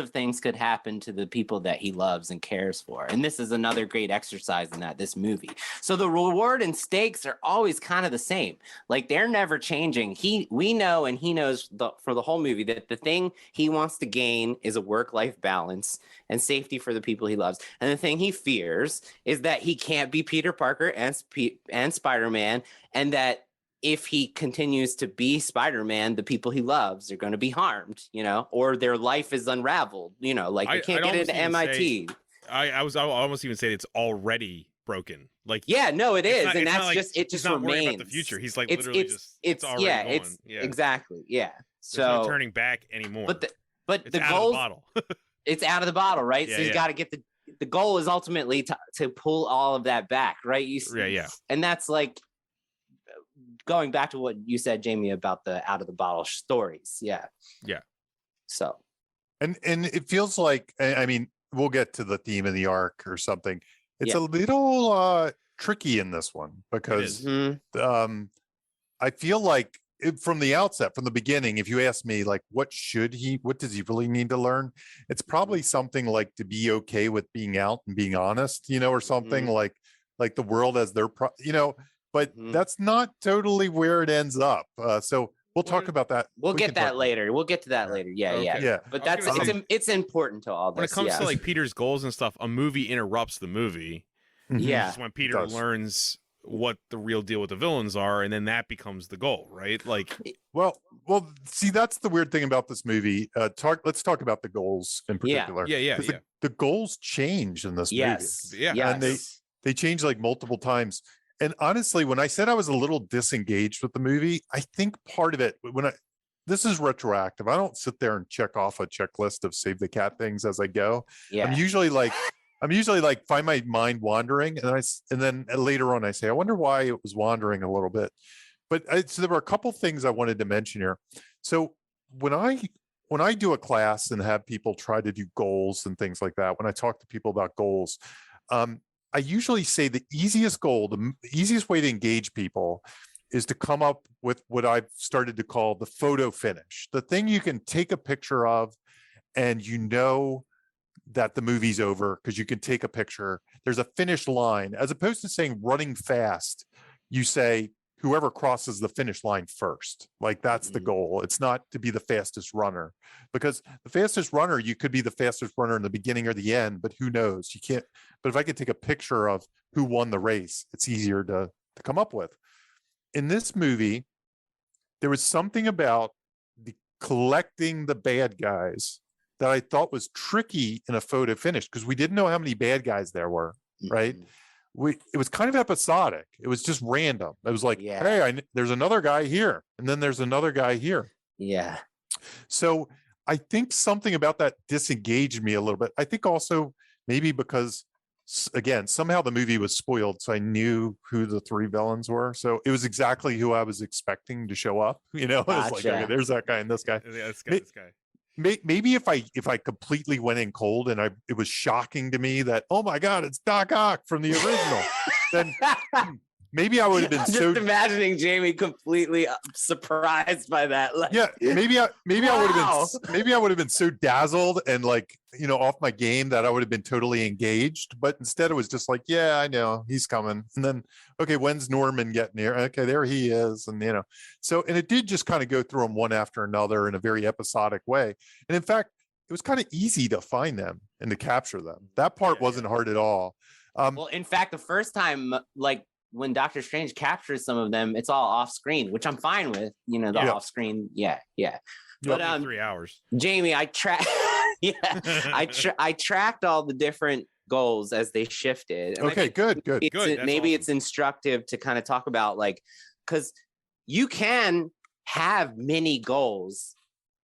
things could happen to the people that he loves and cares for. And this is another great exercise in this movie. So the reward and stakes are always kind of the same. Like they're never changing. We know, and he knows for the whole movie, that the thing he wants to gain is a work-life balance and safety for the people he loves. And the thing he fears is that he can't be Peter Parker and Spider-Man, and that if he continues to be Spider-Man, the people he loves are going to be harmed, or their life is unraveled, like they can't get into MIT. I'll almost even say it's already broken. Like, yeah, no, it is. And that's just, it just remains. Not worried about the future. He's like, literally it's already gone. Exactly. Yeah. So there's no turning back anymore. But the goal, it's out of the bottle, right? So he's got to get the goal is ultimately to pull all of that back, right? And that's like, going back to what you said, Jamie, about the out of the bottle stories. Yeah. So. And it feels like, I mean, we'll get to the theme of the arc or something. It's a little tricky in this one, because I feel like from the outset, from the beginning, if you ask me, like, what does he really need to learn? It's probably something like to be okay with being out and being honest, or something like the world as their, but that's not totally where it ends up. So we'll talk about that. We'll get to that later. Yeah. But it's important to all this. When it comes to like Peter's goals and stuff, a movie interrupts the movie. Yeah. It's when Peter learns what the real deal with the villains are, and then that becomes the goal, right? Like, well, see, that's the weird thing about this movie. Let's talk about the goals in particular. Yeah. The goals change in this movie. Yeah. And they change like multiple times. And honestly, when I said I was a little disengaged with the movie, I think part of it, this is retroactive. I don't sit there and check off a checklist of save the cat things as I go. Yeah. I'm usually like find my mind wandering, and then later on I say, I wonder why it was wandering a little bit. But so there were a couple things I wanted to mention here. So when I do a class and have people try to do goals and things like that, when I talk to people about goals, I usually say the easiest way to engage people is to come up with what I've started to call the photo finish, the thing you can take a picture of and that the movie's over because you can take a picture. There's a finish line. As opposed to saying running fast, you say whoever crosses the finish line first. Like that's the goal. It's not to be the fastest runner, because the fastest runner, you could be the fastest runner in the beginning or the end, but who knows? You can't. But if I could take a picture of who won the race, it's easier to come up with. In this movie, there was something about the collecting the bad guys that I thought was tricky in a photo finish, because we didn't know how many bad guys there were, right? It was kind of episodic. It was just random. It was like, Yeah. hey, there's another guy here, and then there's another guy here. Yeah. So I think something about that disengaged me a little bit. I think also maybe because, again, somehow the movie was spoiled, so I knew who the three villains were. So it was exactly who I was expecting to show up. You know, it was like, Gotcha. okay, there's that guy and this guy. Yeah, this guy. Maybe if I completely went in cold and it was shocking to me that, oh my God, it's Doc Ock from the original, then maybe I would have been I'm so just imagining Jamie completely surprised by that. Like, yeah, maybe I Wow. would have been so dazzled and like, you know, off my game that I would have been totally engaged. But instead it was just like, yeah, I know he's coming. And then, okay, when's Norman getting here? Okay, there he is. And, you know, so, and it did just kind of go through them one after another in a very episodic way. And in fact, it was kind of easy to find them and to capture them. That part wasn't hard at all. well, in fact, the first time, like, when Doctor Strange captures some of them, it's all off screen, which I'm fine with. You know, the off screen. Yeah. But 3 hours. Jamie, I tracked all the different goals as they shifted. And Okay, good. Maybe it's instructive to kind of talk about, like, because you can have many goals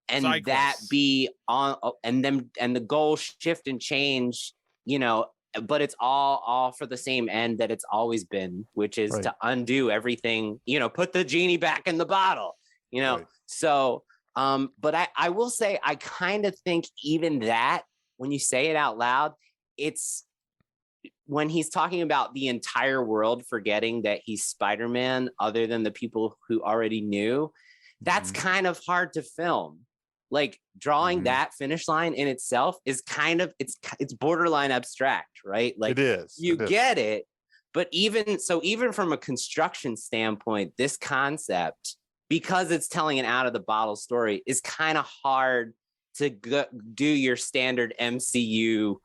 and Side that quests. be on, and the goals shift and change, you know, but it's all for the same end that it's always been, which is Right. to undo everything, you know, put the genie back in the bottle, you know. Right. So but I will say, I kind of think even that, when you say it out loud, it's when he's talking about the entire world forgetting that he's Spider-Man, other than the people who already knew, that's kind of hard to film. Like, drawing that finish line in itself is kind of, it's borderline abstract, right? Like, It is. you get it, but even from a construction standpoint, this concept, because it's telling an out of the bottle story, is kind of hard to do your standard MCU.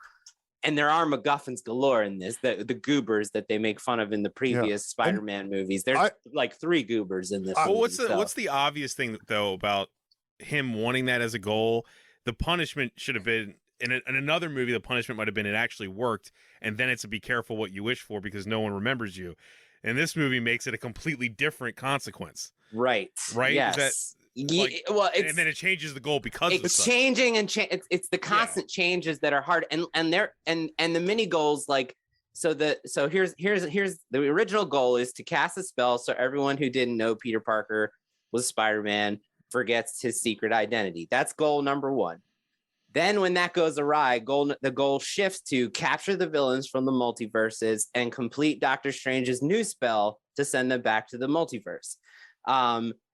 And there are MacGuffins galore in this, the goobers that they make fun of in the previous Spider-Man movies. There's like 3 goobers in this. Well, movie, what's the obvious thing though about him wanting that as a goal? The punishment should have been in another movie. The punishment might have been it actually worked, and then it's to be careful what you wish for because no one remembers you. And this movie makes it a completely different consequence. Right. Is Yes. that, like, well, and then it changes the goal because it's changing and it's the constant changes that are hard, and the mini goals, like, so here's the original goal is to cast a spell so everyone who didn't know Peter Parker was Spider-Man forgets his secret identity. That's goal number 1. Then when that goes awry, the goal shifts to capture the villains from the multiverses and complete Doctor Strange's new spell to send them back to the multiverse.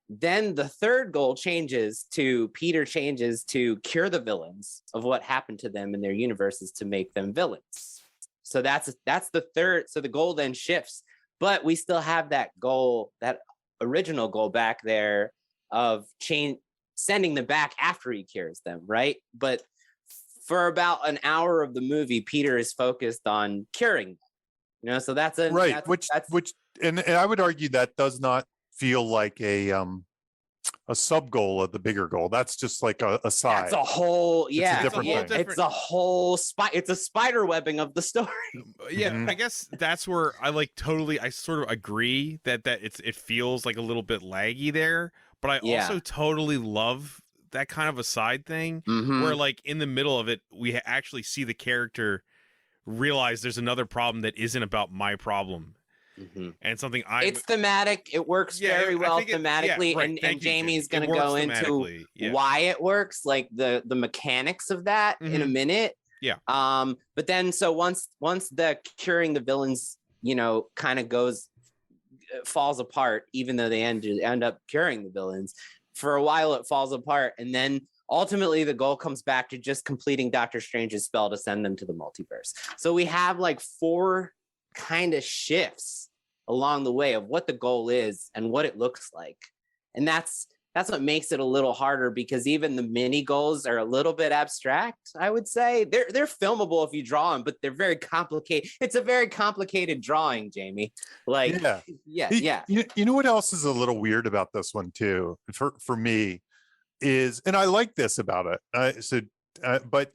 Then the third goal changes to cure the villains of what happened to them in their universes to make them villains. So that's the third. So the goal then shifts, but we still have that goal, that original goal back there of sending them back after he cures them, right? But for about an hour of the movie, Peter is focused on curing them. You know, so that's which I would argue that does not feel like a sub goal of the bigger goal. That's just like a side. That's a whole, It's a different thing. It's a whole it's a spider webbing of the story. Yeah, I guess that's where I sort of agree that it feels like a little bit laggy there, but I also totally love that kind of a side thing where, like, in the middle of it, we actually see the character realize there's another problem that isn't about my problem. And something it's thematic. It works very well thematically, and Jamie's going to go into why it works, like the mechanics of that in a minute. But then once the curing the villains, you know, kind of falls apart, even though they end up curing the villains, for a while it falls apart, and then ultimately the goal comes back to just completing Doctor Strange's spell to send them to the multiverse. So we have like 4 kind of shifts along the way of what the goal is and what it looks like. And that's makes it a little harder, because even the mini goals are a little bit abstract. I would say they're filmable if you draw them, but they're very complicated. It's a very complicated drawing, Jamie. Like, yeah. You know what else is a little weird about this one too, for me, is, and I like this about it. But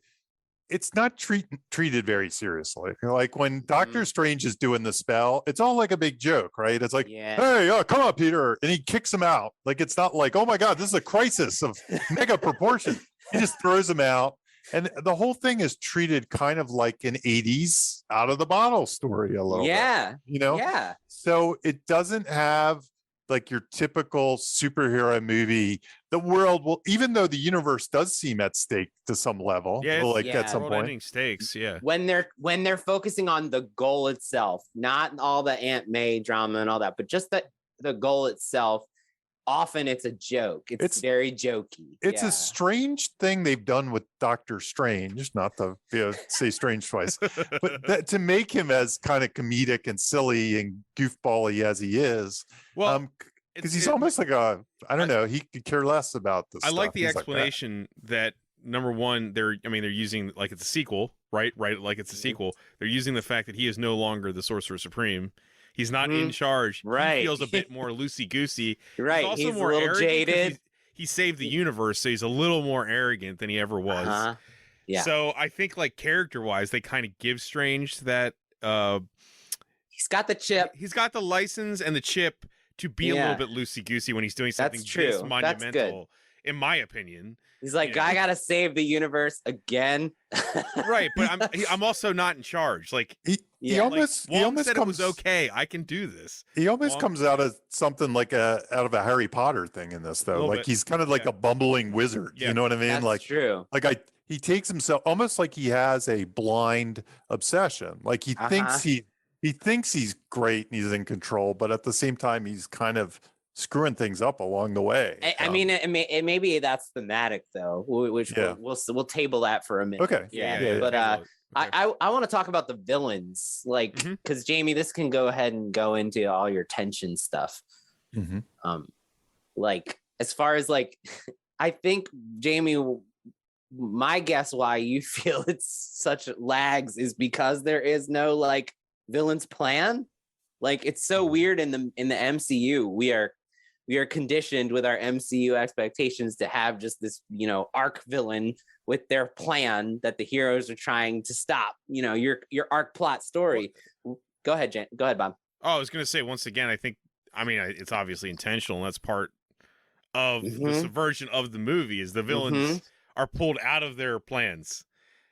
it's not treated very seriously. Like when Doctor Strange is doing the spell, it's all like a big joke, right? It's like, hey, come on, Peter. And he kicks him out. Like, it's not like, oh my God, this is a crisis of mega proportion. He just throws him out. And the whole thing is treated kind of like an 80s out of the bottle story a little bit, you know? Yeah. So it doesn't have like your typical superhero movie. The world will, even though the universe does seem at stake to some level, at some point. Stakes, when they're focusing on the goal itself, not all the Aunt May drama and all that, but just the goal itself. Often it's a joke. It's very jokey. It's a strange thing they've done with Doctor Strange, not to say strange twice, but to make him as kind of comedic and silly and goofbally as he is. Well, because he's almost like I don't know, he could care less about this. I like the explanation that number one, they're using, like, it's a sequel, right? Like, it's a sequel. They're using the fact that he is no longer the Sorcerer Supreme. He's not in charge. Right. He feels a bit more loosey-goosey. Right. He's also he's more a little jaded. He saved the universe, so he's a little more arrogant than he ever was. Yeah. So I think, like, character-wise, they kind of give Strange that... he's got the chip. He's got the license and the chip to be a little bit loosey-goosey when he's doing something this monumental, in my opinion. He's like, I gotta save the universe again. Right, but I'm also not in charge. Like, he almost said comes, it was okay. I can do this. He almost comes out of something like out of a Harry Potter thing in this, though. Like, he's kind of like a bumbling wizard. You know what I mean? That's like, true. Like he takes himself almost like he has a blind obsession. Like he thinks he thinks he's great and he's in control, but at the same time, he's kind of screwing things up along the way. I mean, maybe that's thematic, though, which we'll table that for a minute. Okay. But I want to talk about the villains, like, because Jamie, this can go ahead and go into all your tension stuff. Like, as far as, like, I think, Jamie, my guess why you feel it's such lags is because there is no, like, villain's plan. Like, it's so weird in the MCU. We are conditioned with our MCU expectations to have just this, arc villain with their plan that the heroes are trying to stop. Your arc plot story. Go ahead, Jen. Go ahead, Bob. Oh, I was going to say, once again, it's obviously intentional. And that's part of the subversion of the movie, is the villains are pulled out of their plans.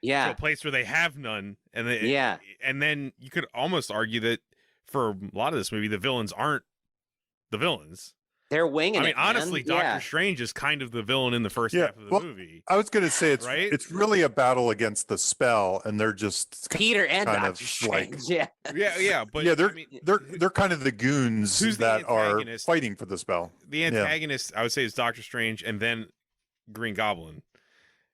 Yeah. To a place where they have none. And and then you could almost argue that for a lot of this movie, the villains aren't the villains. They're winging it. Honestly, Doctor Strange is kind of the villain in the first half of the movie. I was going to say it's really a battle against the spell, and they're just Peter and Doctor Strange. But they're kind of the goons that are fighting for the spell. The antagonist, I would say, is Doctor Strange, and then Green Goblin.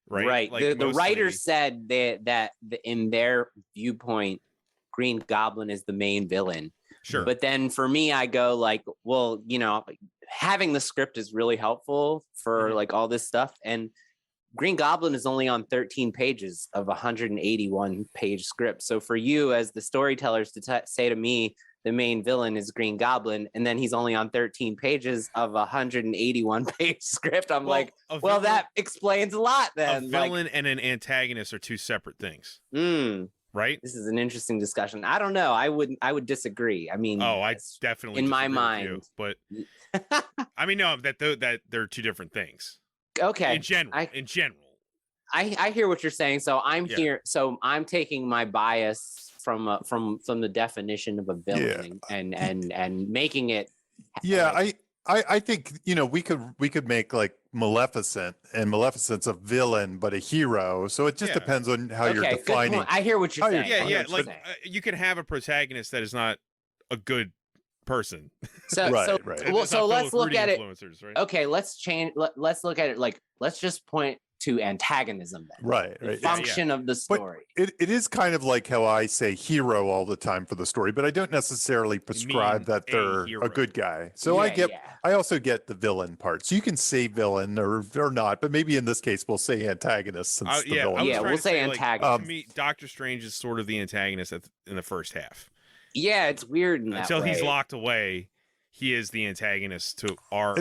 Right. Like, the writers said that in their viewpoint, Green Goblin is the main villain. Sure. But then for me, I go like, well, having the script is really helpful for like all this stuff. And Green Goblin is only on 13 pages of a 181 page script. So for you as the storytellers to say to me, the main villain is Green Goblin, and then he's only on 13 pages of a 181 page script, I'm that explains a lot then. A villain and an antagonist are two separate things. Right? This is an interesting discussion. I don't know. I would disagree. I mean, I definitely in my mind, you, but no, that they're two different things. Okay. In general, I hear what you're saying. So I'm here. So I'm taking my bias from the definition of a villain and making it. Yeah, I think we could make like Maleficent, and Maleficent's a villain but a hero, so it just depends on how you're defining. I hear what you're saying. Like you can have a protagonist that is not a good person. So let's look at it. Right? Okay, let's change. Let's look at it like, let's just point to antagonism then. Right. The Right. function of the story. It is kind of like how I say hero all the time for the story, but I don't necessarily prescribe that they're hero. a good guy. So I also get the villain part. So you can say villain or not, but maybe in this case we'll say antagonist since the villain. Yeah, we'll say antagonist. Like, to me, Doctor Strange is sort of the antagonist in the first half. Yeah, it's weird in that Until way. he's locked away, he is the antagonist to our.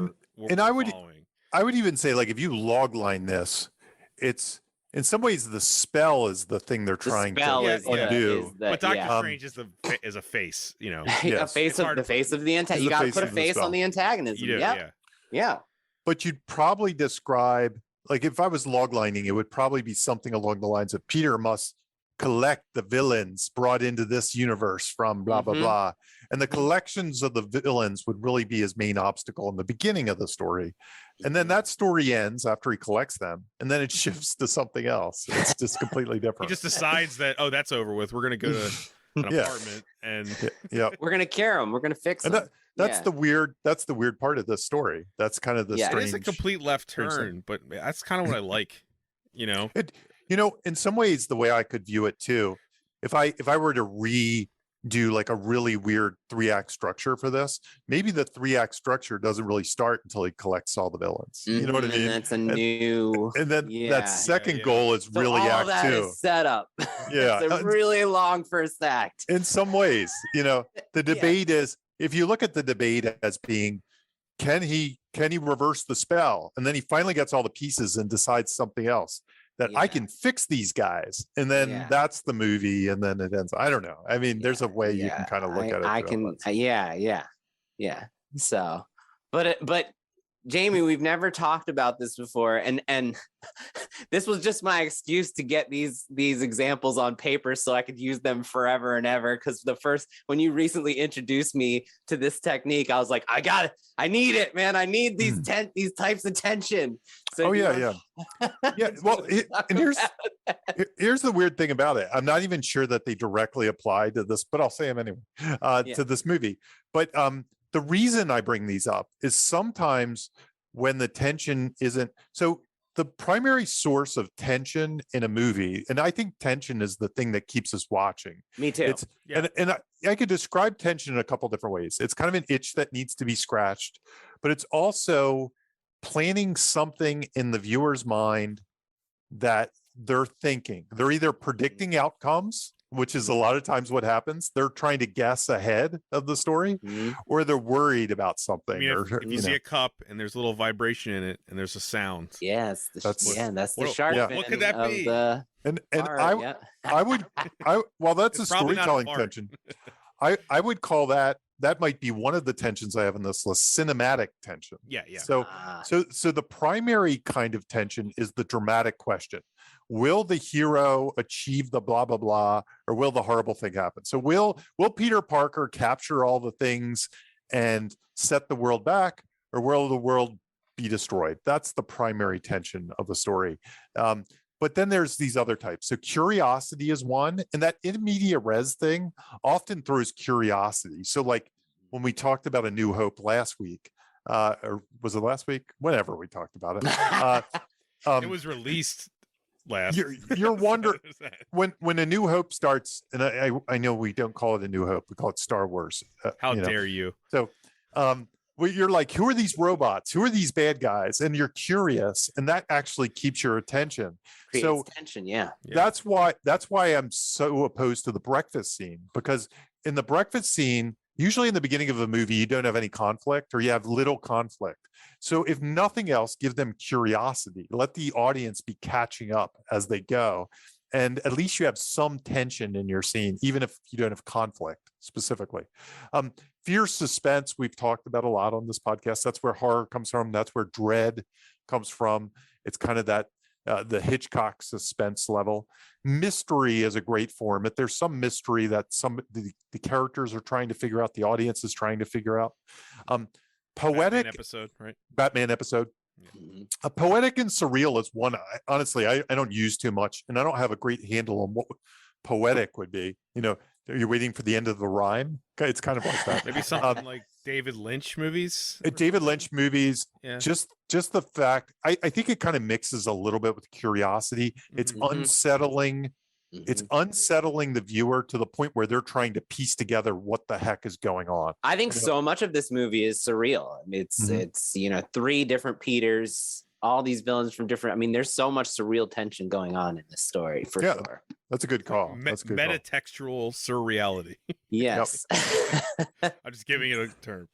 And I would even say, like, if you logline this, it's in some ways the spell is the thing they're trying to undo. But Doctor Strange is a face, you know. A face of the face of the antagonist. You got to put a face on the antagonism. You do, yeah. But you'd probably describe, like, if I was loglining, it would probably be something along the lines of Peter must collect the villains brought into this universe from blah blah blah, and the collections of the villains would really be his main obstacle in the beginning of the story, and then that story ends after he collects them, and then it shifts to something else. It's just completely different. He just decides that, oh, that's over with, we're gonna go to an apartment and we're gonna cure him, we're gonna fix him. That's the weird part of this story. That's kind of the strange. It is a complete left turn, but that's kind of what I like, you know. In some ways, the way I could view it too, if I were to redo like a really weird 3-act structure for this, maybe the 3-act structure doesn't really start until he collects all the villains. You know what I mean? That's a new. And then that second goal is really all act that 2. Is set up. Yeah, it's a really long first act. In some ways, the debate is, if you look at the debate as being, can he reverse the spell, and then he finally gets all the pieces and decides something else. That I can fix these guys, and then that's the movie, and then it ends. I don't know. I mean, there's a way you can kind of look at it. So, but Jamie, we've never talked about this before, and this was just my excuse to get these examples on paper so I could use them forever and ever. Because when you recently introduced me to this technique, I was like, I need it, man. I need these types of tension. So yeah. Well, and here's the weird thing about it. I'm not even sure that they directly apply to this, but I'll say them anyway. To this movie, but the reason I bring these up is sometimes when the tension isn't so. The primary source of tension in a movie, and I think tension is the thing that keeps us watching. Me too. And I could describe tension in a couple different ways. It's kind of an itch that needs to be scratched, but it's also planting something in the viewer's mind that they're thinking. They're either predicting outcomes, which is a lot of times what happens. They're trying to guess ahead of the story, or they're worried about something. I mean, if you see a cup and there's a little vibration in it and there's a sound. Yes, that's the sharp. What could that be? That's a storytelling tension. I would call that might be one of the tensions I have in this list, cinematic tension. Yeah. So the primary kind of tension is the dramatic question. Will the hero achieve the blah, blah, blah, or will the horrible thing happen? So will Peter Parker capture all the things and set the world back, or will the world be destroyed? That's the primary tension of the story. But then there's these other types. So curiosity is one, and that in media res thing often throws curiosity. So like when we talked about A New Hope last week, or was it last week? Whenever we talked about it. It was released last. You're wondering when A New Hope starts, and I know we don't call it A New Hope, we call it Star Wars. How dare you? So you're like, who are these robots? Who are these bad guys? And you're curious, and that actually keeps your attention. Creates tension, That's why I'm so opposed to the breakfast scene, because in the breakfast scene, usually in the beginning of a movie, you don't have any conflict, or you have little conflict. So if nothing else, give them curiosity. Let the audience be catching up as they go. And at least you have some tension in your scene, even if you don't have conflict specifically. Fear, suspense, we've talked about a lot on this podcast. That's where horror comes from. That's where dread comes from. It's kind of that the Hitchcock suspense level. Mystery is a great form. If there's some mystery that the characters are trying to figure out, the audience is trying to figure out. Poetic Batman episode. A poetic and surreal is one. Honestly, I don't use too much, and I don't have a great handle on what poetic would be. You're waiting for the end of the rhyme. It's kind of like that. Maybe something like David Lynch movies. David Lynch movies. Yeah. Just the fact, I think it kind of mixes a little bit with curiosity. It's unsettling. It's unsettling the viewer to the point where they're trying to piece together what the heck is going on. I think so much of this movie is surreal. It's you know, 3 different Peters, all these villains from different. I mean, there's so much surreal tension going on in this story for sure. That's a good call. That's a good metatextual surreality. Yes. I'm just giving it a term.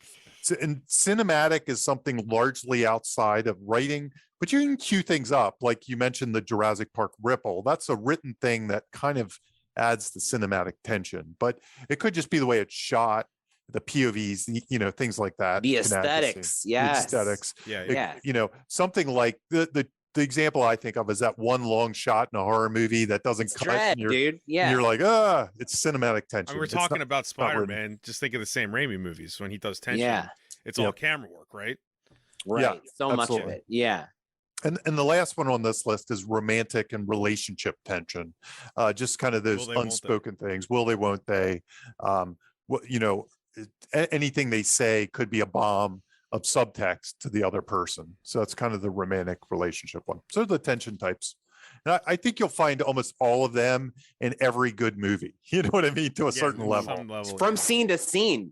And cinematic is something largely outside of writing, but you can cue things up. Like you mentioned the Jurassic Park ripple. That's a written thing that kind of adds the cinematic tension, but it could just be the way it's shot, the POVs, you know, things like that. The aesthetics. Yes. The aesthetics. Yeah. You know, something like the example I think of is that one long shot in a horror movie that doesn't cut. Dread, dude. Yeah. And you're like, it's cinematic tension. I mean, we're talking about Spider-Man. Just think of the Sam Raimi movies when he does tension. Yeah. It's all camera work, right? Right. Yeah, so absolutely. much of it. Yeah. And the last one on this list is romantic and relationship tension. Just kind of those unspoken things. Will they, won't they? You know, anything they say could be a bomb of subtext to the other person. So it's kind of the romantic relationship one. So the tension types. And I think you'll find almost all of them in every good movie. You know what I mean? To a certain level. From scene to scene.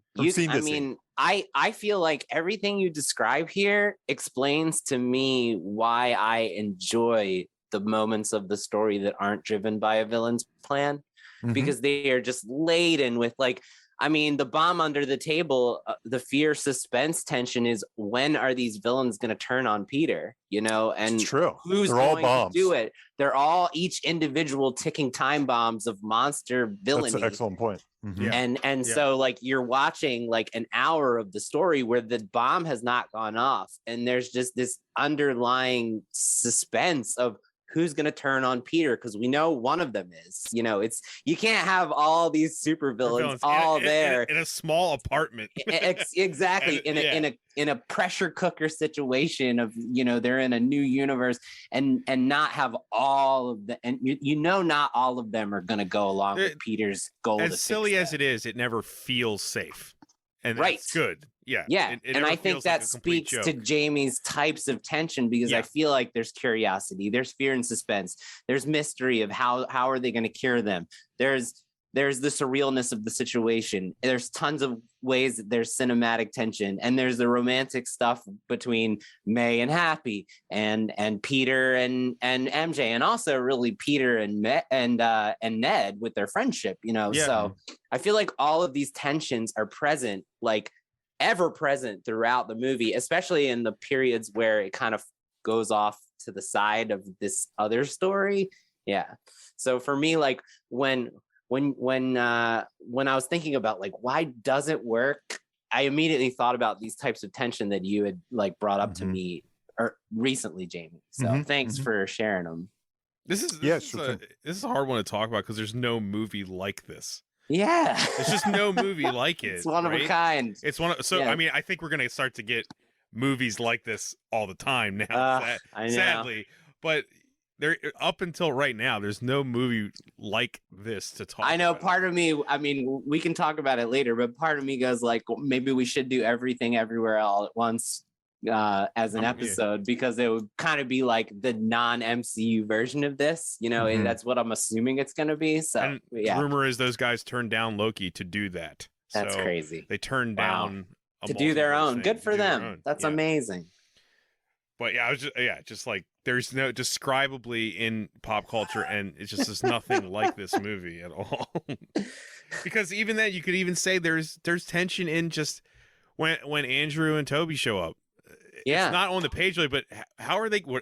I feel like everything you describe here explains to me why I enjoy the moments of the story that aren't driven by a villain's plan, because they are just laden with, like, I mean, the bomb under the table, the fear, suspense, tension is, when are these villains going to turn on Peter? You know, and it's true. Who's They're all going bombs. to do it? They're all each individual ticking time bombs of monster villainy. That's an excellent point. So, like, you're watching like an hour of the story where the bomb has not gone off, and there's just this underlying suspense of who's going to turn on Peter, because we know one of them is. You know, it's, you can't have all these super villains all there in a small apartment. Exactly. In a pressure cooker situation of, you know, they're in a new universe, and not have all of the, and you know, not all of them are going to go along with Peter's goal. As silly as it is, it never feels safe. And that's good. Yeah. And I think that speaks to Jamie's types of tension, because I feel like there's curiosity, there's fear and suspense, there's mystery of how are they going to cure them. There's the surrealness of the situation. There's tons of ways that there's cinematic tension, and there's the romantic stuff between May and Happy, and Peter and MJ, and also really Peter and Ned with their friendship, you know. So I feel like all of these tensions are present, like ever present throughout the movie, especially in the periods where it kind of goes off to the side of this other story. Yeah. So for me, like when I was thinking about, like, why does it work, I immediately thought about these types of tension that you had, like, brought up to me recently, Jamie. So thanks for sharing them. This is a hard one to talk about, because there's no movie like this. Yeah, there's just no movie like it. It's one of a kind. It's one of, I mean, I think we're gonna start to get movies like this all the time now. I know. Sadly, but there, up until right now, there's no movie like this to talk about. I know. Part of me, I mean, we can talk about it later, but part of me goes like, well, maybe we should do Everything Everywhere All at Once as an episode, because it would kind of be like the non-MCU version of this, you know. And that's what I'm assuming it's going to be. So, and rumor is those guys turned down Loki to do that. That's crazy. They turned down to do their own. Good for them. That's amazing. But yeah, I was just like, there's no describably in pop culture, and it's just there's nothing like this movie at all. Because even then, you could even say there's tension in just when Andrew and Toby show up. Yeah, it's not on the page, but how are they going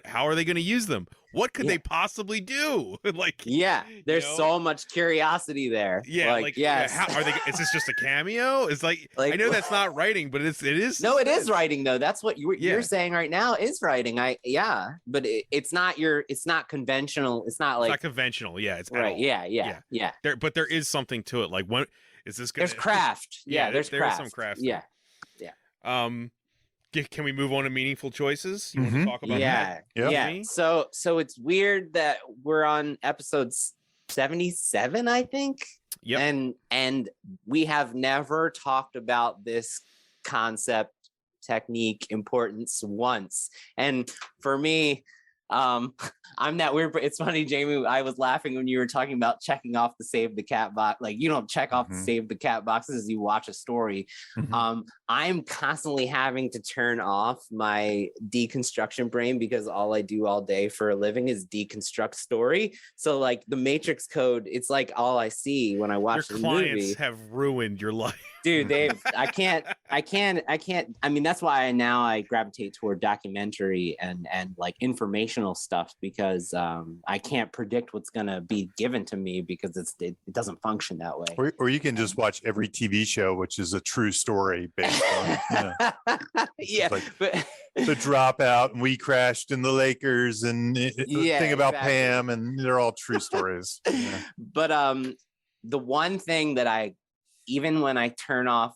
to use them? What could they possibly do? Like, there's so much curiosity there. Yeah, how are they? Is this just a cameo? It's like I know that's not writing, but it is. No, it is writing though. That's what you're saying right now is writing. But it's not conventional. It's not like it's not conventional. Yeah, it's right. Yeah. But there is something to it. Like, what is this? There's craft. There's craft. Some craft. Yeah. Can we move on to meaningful choices? You want to talk about that? Yeah. So it's weird that we're on episode 77, I think. Yep. And we have never talked about this concept, technique, importance once. And for me, I'm that weird. It's funny, Jamie. I was laughing when you were talking about checking off the save the cat box. Like, you don't check off the save the cat boxes as you watch a story. I'm constantly having to turn off my deconstruction brain because all I do all day for a living is deconstruct story. So like the Matrix Code, it's like all I see when I watch the movie. Your clients have ruined your life. Dude, I can't. I mean, that's why now I gravitate toward documentary and like informational stuff, because I can't predict what's going to be given to me because it doesn't function that way. Or you can just watch every TV show, which is a true story based on, yeah, like but the Dropout and We Crashed in the Lakers and the thing about exactly. Pam, and they're all true stories. Yeah. But the one thing that even when I turn off,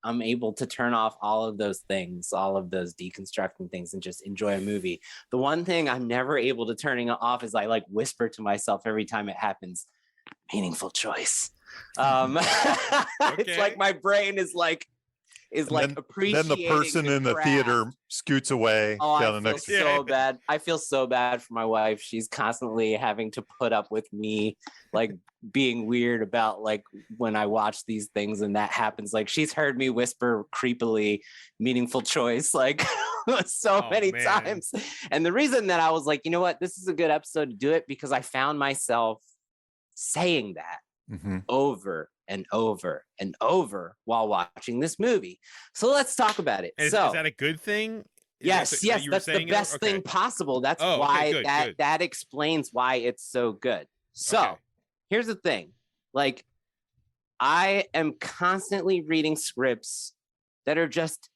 I'm able to turn off all of those things, all of those deconstructing things, and just enjoy a movie. The one thing I'm never able to turning off is I like whisper to myself every time it happens, meaningful choice. It's like my brain is appreciating. Then the person in the theater scoots away down the next. So bad. I feel so bad for my wife. She's constantly having to put up with me, like being weird about like when I watch these things and that happens. Like she's heard me whisper creepily, meaningful choice, like many times. And the reason that I was like, you know what, this is a good episode to do it, because I found myself saying that over and over and over while watching this movie. So let's talk about it. Is that a good thing? Yes, that's the best thing possible. That's why that explains why it's so good. So here's the thing. Like, I am constantly reading scripts that are just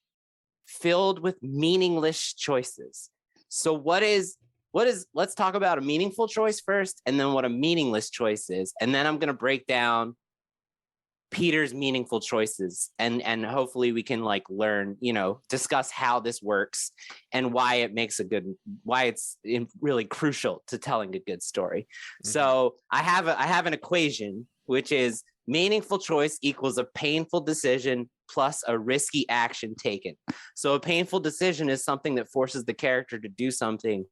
filled with meaningless choices. So let's talk about a meaningful choice first, and then what a meaningless choice is. And then I'm going to break down Peter's meaningful choices, and hopefully we can like learn, discuss how this works and why it's really crucial to telling a good story. So I have an equation, which is meaningful choice equals a painful decision plus a risky action taken. So a painful decision is something that forces the character to do something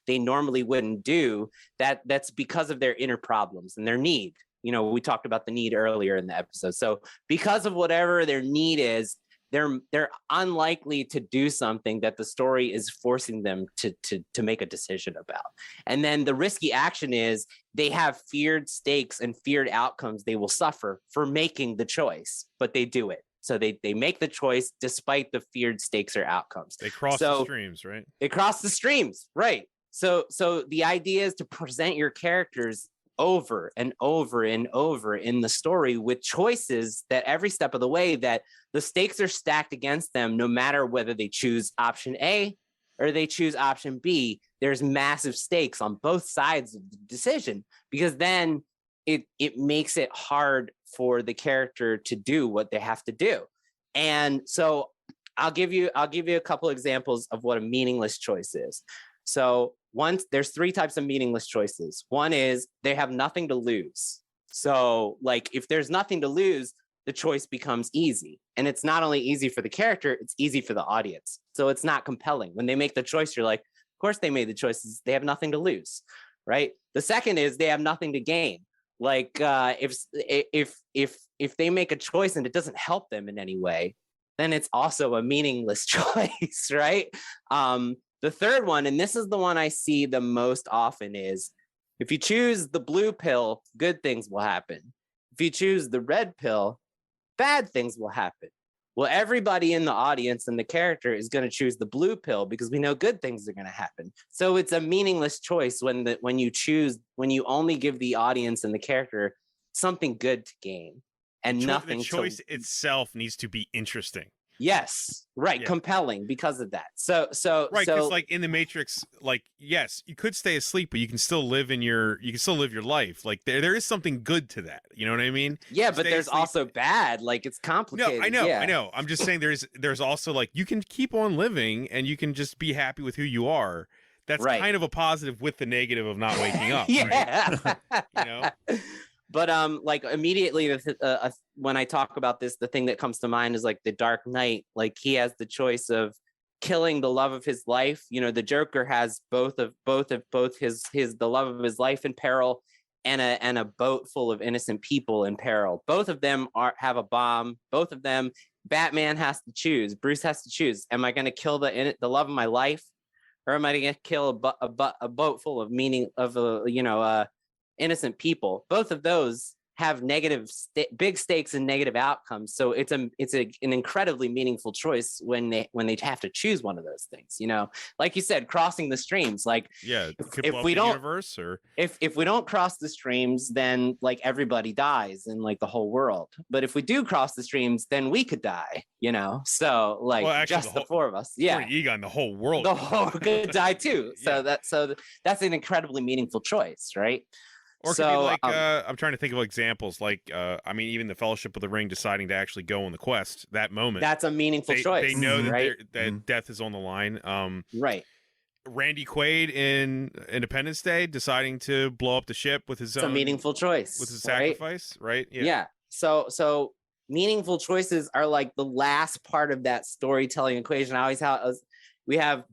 they normally wouldn't do, that's because of their inner problems and their need. We talked about the need earlier in the episode. So because of whatever their need is, they're unlikely to do something that the story is forcing them to make a decision about. And then the risky action is they have feared stakes and feared outcomes they will suffer for making the choice, but they do it. So they make the choice despite the feared stakes or outcomes. They cross the streams, right? They cross the streams, right? So the idea is to present your characters over and over and over in the story with choices that every step of the way that the stakes are stacked against them, no matter whether they choose option A or they choose option B. There's massive stakes on both sides of the decision, because then it makes it hard for the character to do what they have to do. And so I'll give you a couple examples of what a meaningless choice is. So there's three types of meaningless choices. One is they have nothing to lose. So like if there's nothing to lose, the choice becomes easy. And it's not only easy for the character, it's easy for the audience. So it's not compelling. When they make the choice, you're like, of course they made the choices. They have nothing to lose, right? The second is they have nothing to gain. Like if they make a choice and it doesn't help them in any way, then it's also a meaningless choice, right? The third one, and this is the one I see the most often, is if you choose the blue pill, good things will happen. If you choose the red pill, bad things will happen. Well, everybody in the audience and the character is going to choose the blue pill because we know good things are going to happen. So it's a meaningless choice when you only give the audience and the character something good to gain and nothing. The choice itself needs to be interesting. Yes, right. Yeah. Compelling because of that. So right, because like in the Matrix, like yes, you could stay asleep, but you can still live your life. Like there is something good to that. You know what I mean? Yeah, but there's also bad. Like it's complicated. No, I know, yeah. I know. I'm just saying there's also like you can keep on living and you can just be happy with who you are. That's right. Kind of a positive with the negative of not waking up. Yeah. Right? But like immediately when I talk about this, the thing that comes to mind is like the Dark Knight. Like he has the choice of killing the love of his life. You know, the Joker has both his the love of his life in peril and a boat full of innocent people in peril. Both of them have a bomb. Both of them, Batman has to choose. Bruce has to choose. Am I going to kill the love of my life, or am I going to kill a boat full of innocent people? Both of those have big stakes and negative outcomes. So it's an incredibly meaningful choice when they have to choose one of those things. You know, like you said, crossing the streams. Like if we don't universe, or if we don't cross the streams, then like everybody dies in like the whole world. But if we do cross the streams, then we could die. You know, so like just the four of us. Yeah, Egon, the whole world. The whole could die too. So yeah. that's an incredibly meaningful choice, right? Or it could be like, I'm trying to think of examples, like, I mean, even the Fellowship of the Ring deciding to actually go on the quest, that moment. That's a meaningful choice. They know that, right? that death is on the line. Right. Randy Quaid in Independence Day deciding to blow up the ship with his own... It's a meaningful choice. With his sacrifice, right? Yeah. So meaningful choices are like the last part of that storytelling equation. We have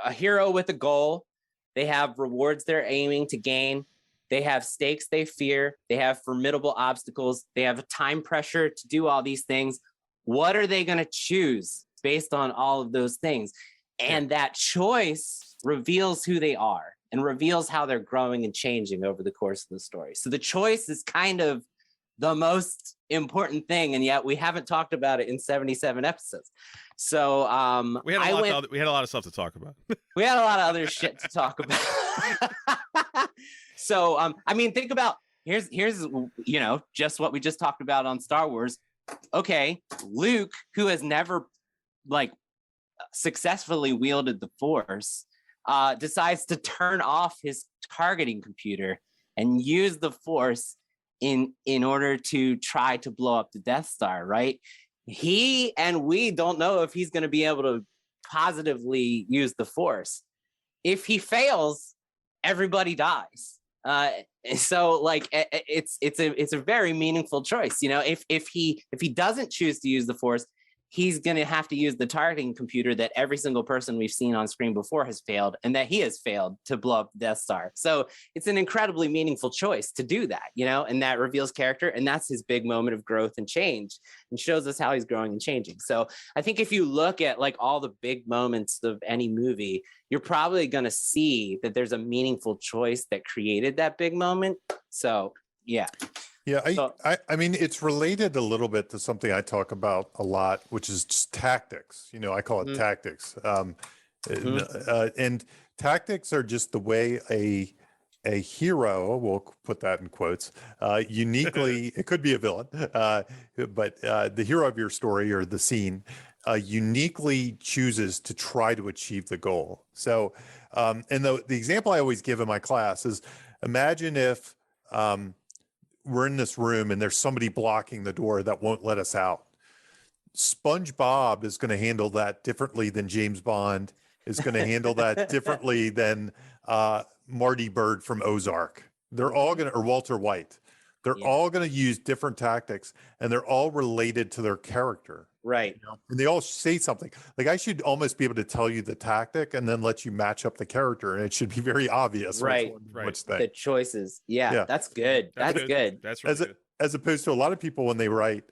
a hero with a goal. They have rewards they're aiming to gain. They have stakes they fear. They have formidable obstacles. They have a time pressure to do all these things. What are they going to choose based on all of those things? And that choice reveals who they are and reveals how they're growing and changing over the course of the story. So the choice is kind of the most important thing, and yet we haven't talked about it in 77 episodes. So we had a lot of stuff to talk about. We had a lot of other shit to talk about. So, I mean, think about, here's, you know, just what we just talked about on Star Wars. Okay, Luke, who has never, like, successfully wielded the Force, decides to turn off his targeting computer and use the Force in order to try to blow up the Death Star, right? He and we don't know if he's going to be able to positively use the Force. If he fails, everybody dies. So like it's a very meaningful choice. You know, if he doesn't choose to use the Force, he's going to have to use the targeting computer that every single person we've seen on screen before has failed, and that he has failed to blow up the Death Star. So it's an incredibly meaningful choice to do that, you know, and that reveals character, and that's his big moment of growth and change, and shows us how he's growing and changing. So I think if you look at like all the big moments of any movie, you're probably going to see that there's a meaningful choice that created that big moment. So yeah. Yeah, I mean, it's related a little bit to something I talk about a lot, which is just tactics. You know, I call it tactics. And tactics are just the way a hero, we'll put that in quotes, uniquely, it could be a villain, but the hero of your story or the scene uniquely chooses to try to achieve the goal. So, and the example I always give in my class is, imagine if we're in this room and there's somebody blocking the door that won't let us out. SpongeBob is going to handle that differently than James Bond is going to handle that differently than Marty Bird from Ozark. They're all going to, or Walter White, they're all going to use different tactics, and they're all related to their character. Right. You know? And they all say something. Like, I should almost be able to tell you the tactic and then let you match up the character, and it should be very obvious. Right. Which thing. The choices. Yeah, that's good. That's good. That's really good. As opposed to a lot of people, when they write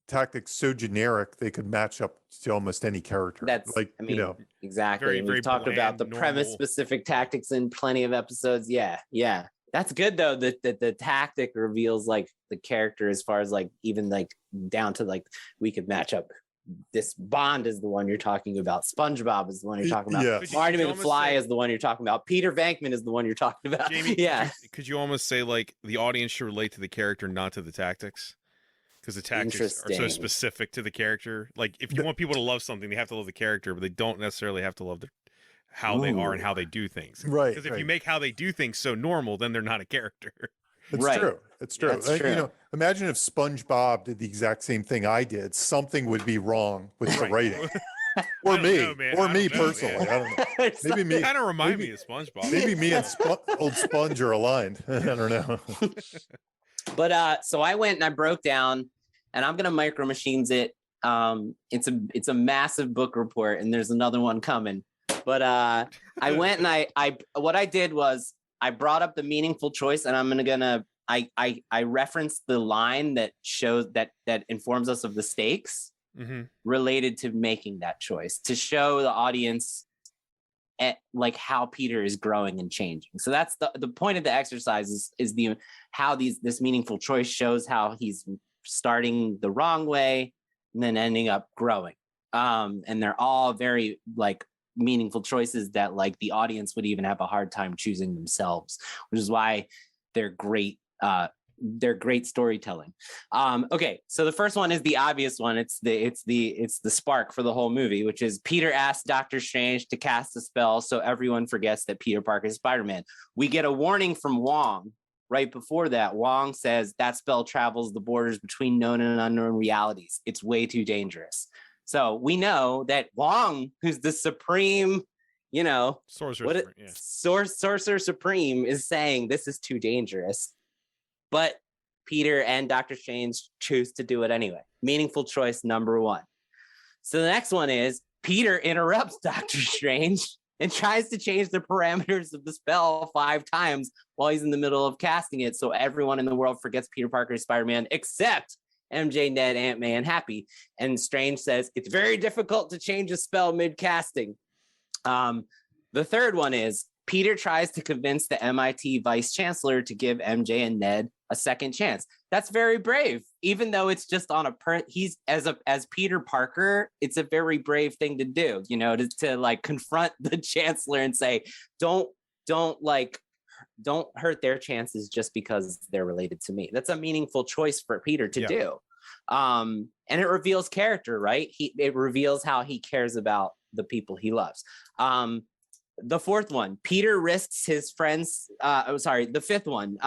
tactics so generic they could match up to almost any character. That's like, I mean, you know, exactly. We've talked about the premise specific tactics in plenty of episodes. Yeah. That's good though, that the tactic reveals like the character, as far as like even like down to like we could match up. This Bond is the one you're talking about. SpongeBob is the one you're talking about. Yeah. Marty McFly is the one you're talking about. Peter Venkman is the one you're talking about. Jamie, yeah. Could you almost say like the audience should relate to the character, not to the tactics? Because the tactics are so specific to the character. Like, if you want people to love something, they have to love the character, but they don't necessarily have to love how they are and how they do things. Right. Because if you make how they do things so normal, then they're not a character. It's true. It's true. That's true. You know, imagine if SpongeBob did the exact same thing I did. Something would be wrong with the writing. Or me personally. I don't know. Maybe me. Kind of remind me of SpongeBob. Maybe me and old Sponge are aligned. I don't know. But so I went and I broke down, and I'm gonna micro machines it. It's a massive book report, and there's another one coming. But I went and I what I did was I brought up the meaningful choice, and I referenced the line that shows that informs us of the stakes related to making that choice, to show the audience like how Peter is growing and changing. So that's the point of the exercise is how this meaningful choice shows how he's starting the wrong way and then ending up growing. And they're all very like meaningful choices that like the audience would even have a hard time choosing themselves, which is why they're great storytelling. Okay, so the first one is the obvious one. It's the spark for the whole movie, which is Peter asks Doctor Strange to cast a spell so everyone forgets that Peter Parker is Spider-Man. We get a warning from Wong right before that. Wong says that spell travels the borders between known and unknown realities. It's way too dangerous. So we know that Wong, who's the supreme, Sorcerer Supreme, is saying this is too dangerous. But Peter and Doctor Strange choose to do it anyway. Meaningful choice number one. So the next one is Peter interrupts Doctor Strange and tries to change the parameters of the spell 5 times while he's in the middle of casting it, so everyone in the world forgets Peter Parker is Spider-Man except MJ, Ned, Aunt May, and Happy. And Strange says it's very difficult to change a spell mid-casting. The third one is Peter tries to convince the MIT vice chancellor to give MJ and Ned a second chance. That's very brave, even though it's just on he's as Peter Parker. It's a very brave thing to do, to like confront the chancellor and say, don't hurt their chances just because they're related to me. That's a meaningful choice for Peter to do. And it reveals character, right? It reveals how he cares about the people he loves. The fourth one, Peter risks his friends. The fifth one,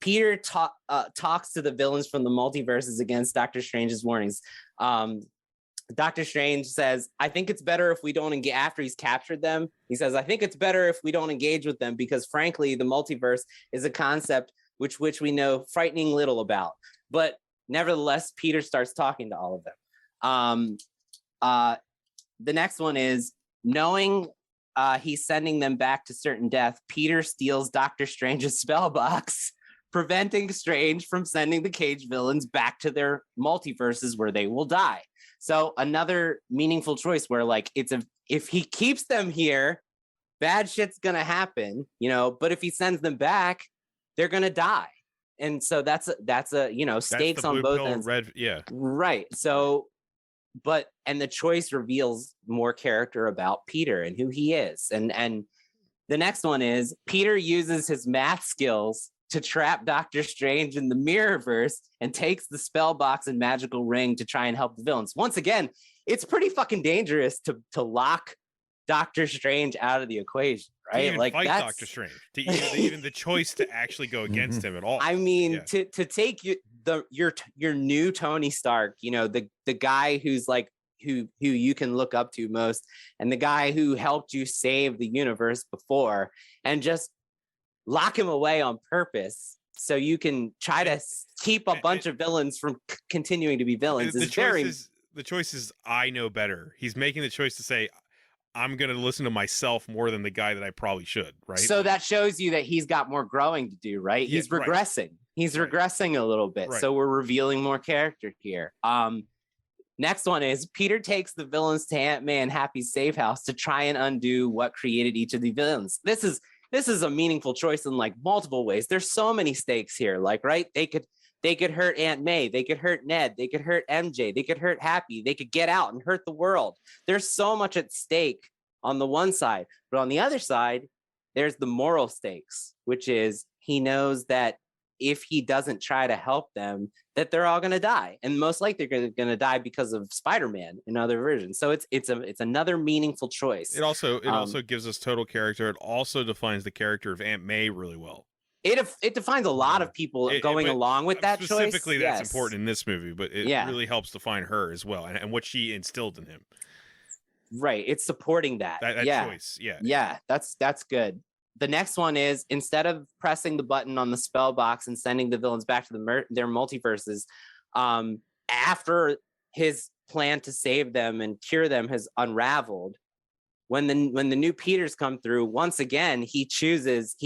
Peter talks to the villains from the multiverses against Doctor Strange's warnings. Dr. Strange says, I think it's better if we don't engage after he's captured them. He says, I think it's better if we don't engage with them because frankly, the multiverse is a concept which we know frightening little about. But nevertheless, Peter starts talking to all of them. The next one is knowing he's sending them back to certain death. Peter steals Doctor Strange's spell box, preventing Strange from sending the Cage villains back to their multiverses where they will die. So another meaningful choice where like if he keeps them here, bad shit's gonna happen, but if he sends them back, they're gonna die. And so that's stakes on both ends. Right. So and the choice reveals more character about Peter and who he is. And the next one is Peter uses his math skills to trap Doctor Strange in the Mirrorverse and takes the spell box and magical ring to try and help the villains. Once again, it's pretty fucking dangerous to lock Doctor Strange out of the equation, right? To even like fight Doctor Strange, to even the choice to actually go against him at all. I mean, to take your new Tony Stark, the guy who's like who you can look up to most, and the guy who helped you save the universe before, and just lock him away on purpose so you can try to keep a bunch of villains from continuing to be villains. The choice is I know better. He's making the choice to say, I'm going to listen to myself more than the guy that I probably should, right? So that shows you that he's got more growing to do, right? He's regressing. Right. He's regressing a little bit. Right. So we're revealing more character here. Next one is Peter takes the villains to Aunt May and Happy's safe house to try and undo what created each of the villains. This is a meaningful choice in like multiple ways. There's so many stakes here. Like, right? They could hurt Aunt May. They could hurt Ned. They could hurt MJ. They could hurt Happy. They could get out and hurt the world. There's so much at stake on the one side. But on the other side, there's the moral stakes, which is he knows that if he doesn't try to help them, that they're all going to die. And most likely they're going to die because of Spider-Man in other versions. So it's another meaningful choice. It also gives us total character. It also defines the character of Aunt May really well. It defines a lot of people going along with that specifically, choice. Specifically, that's important in this movie, but it really helps define her as well and what she instilled in him. Right. It's supporting that choice. Yeah. Yeah. That's good. the next one is, instead of pressing the button on the spell box and sending the villains back to their multiverses, after his plan to save them and cure them has unraveled, when the new Peters come through, once again, he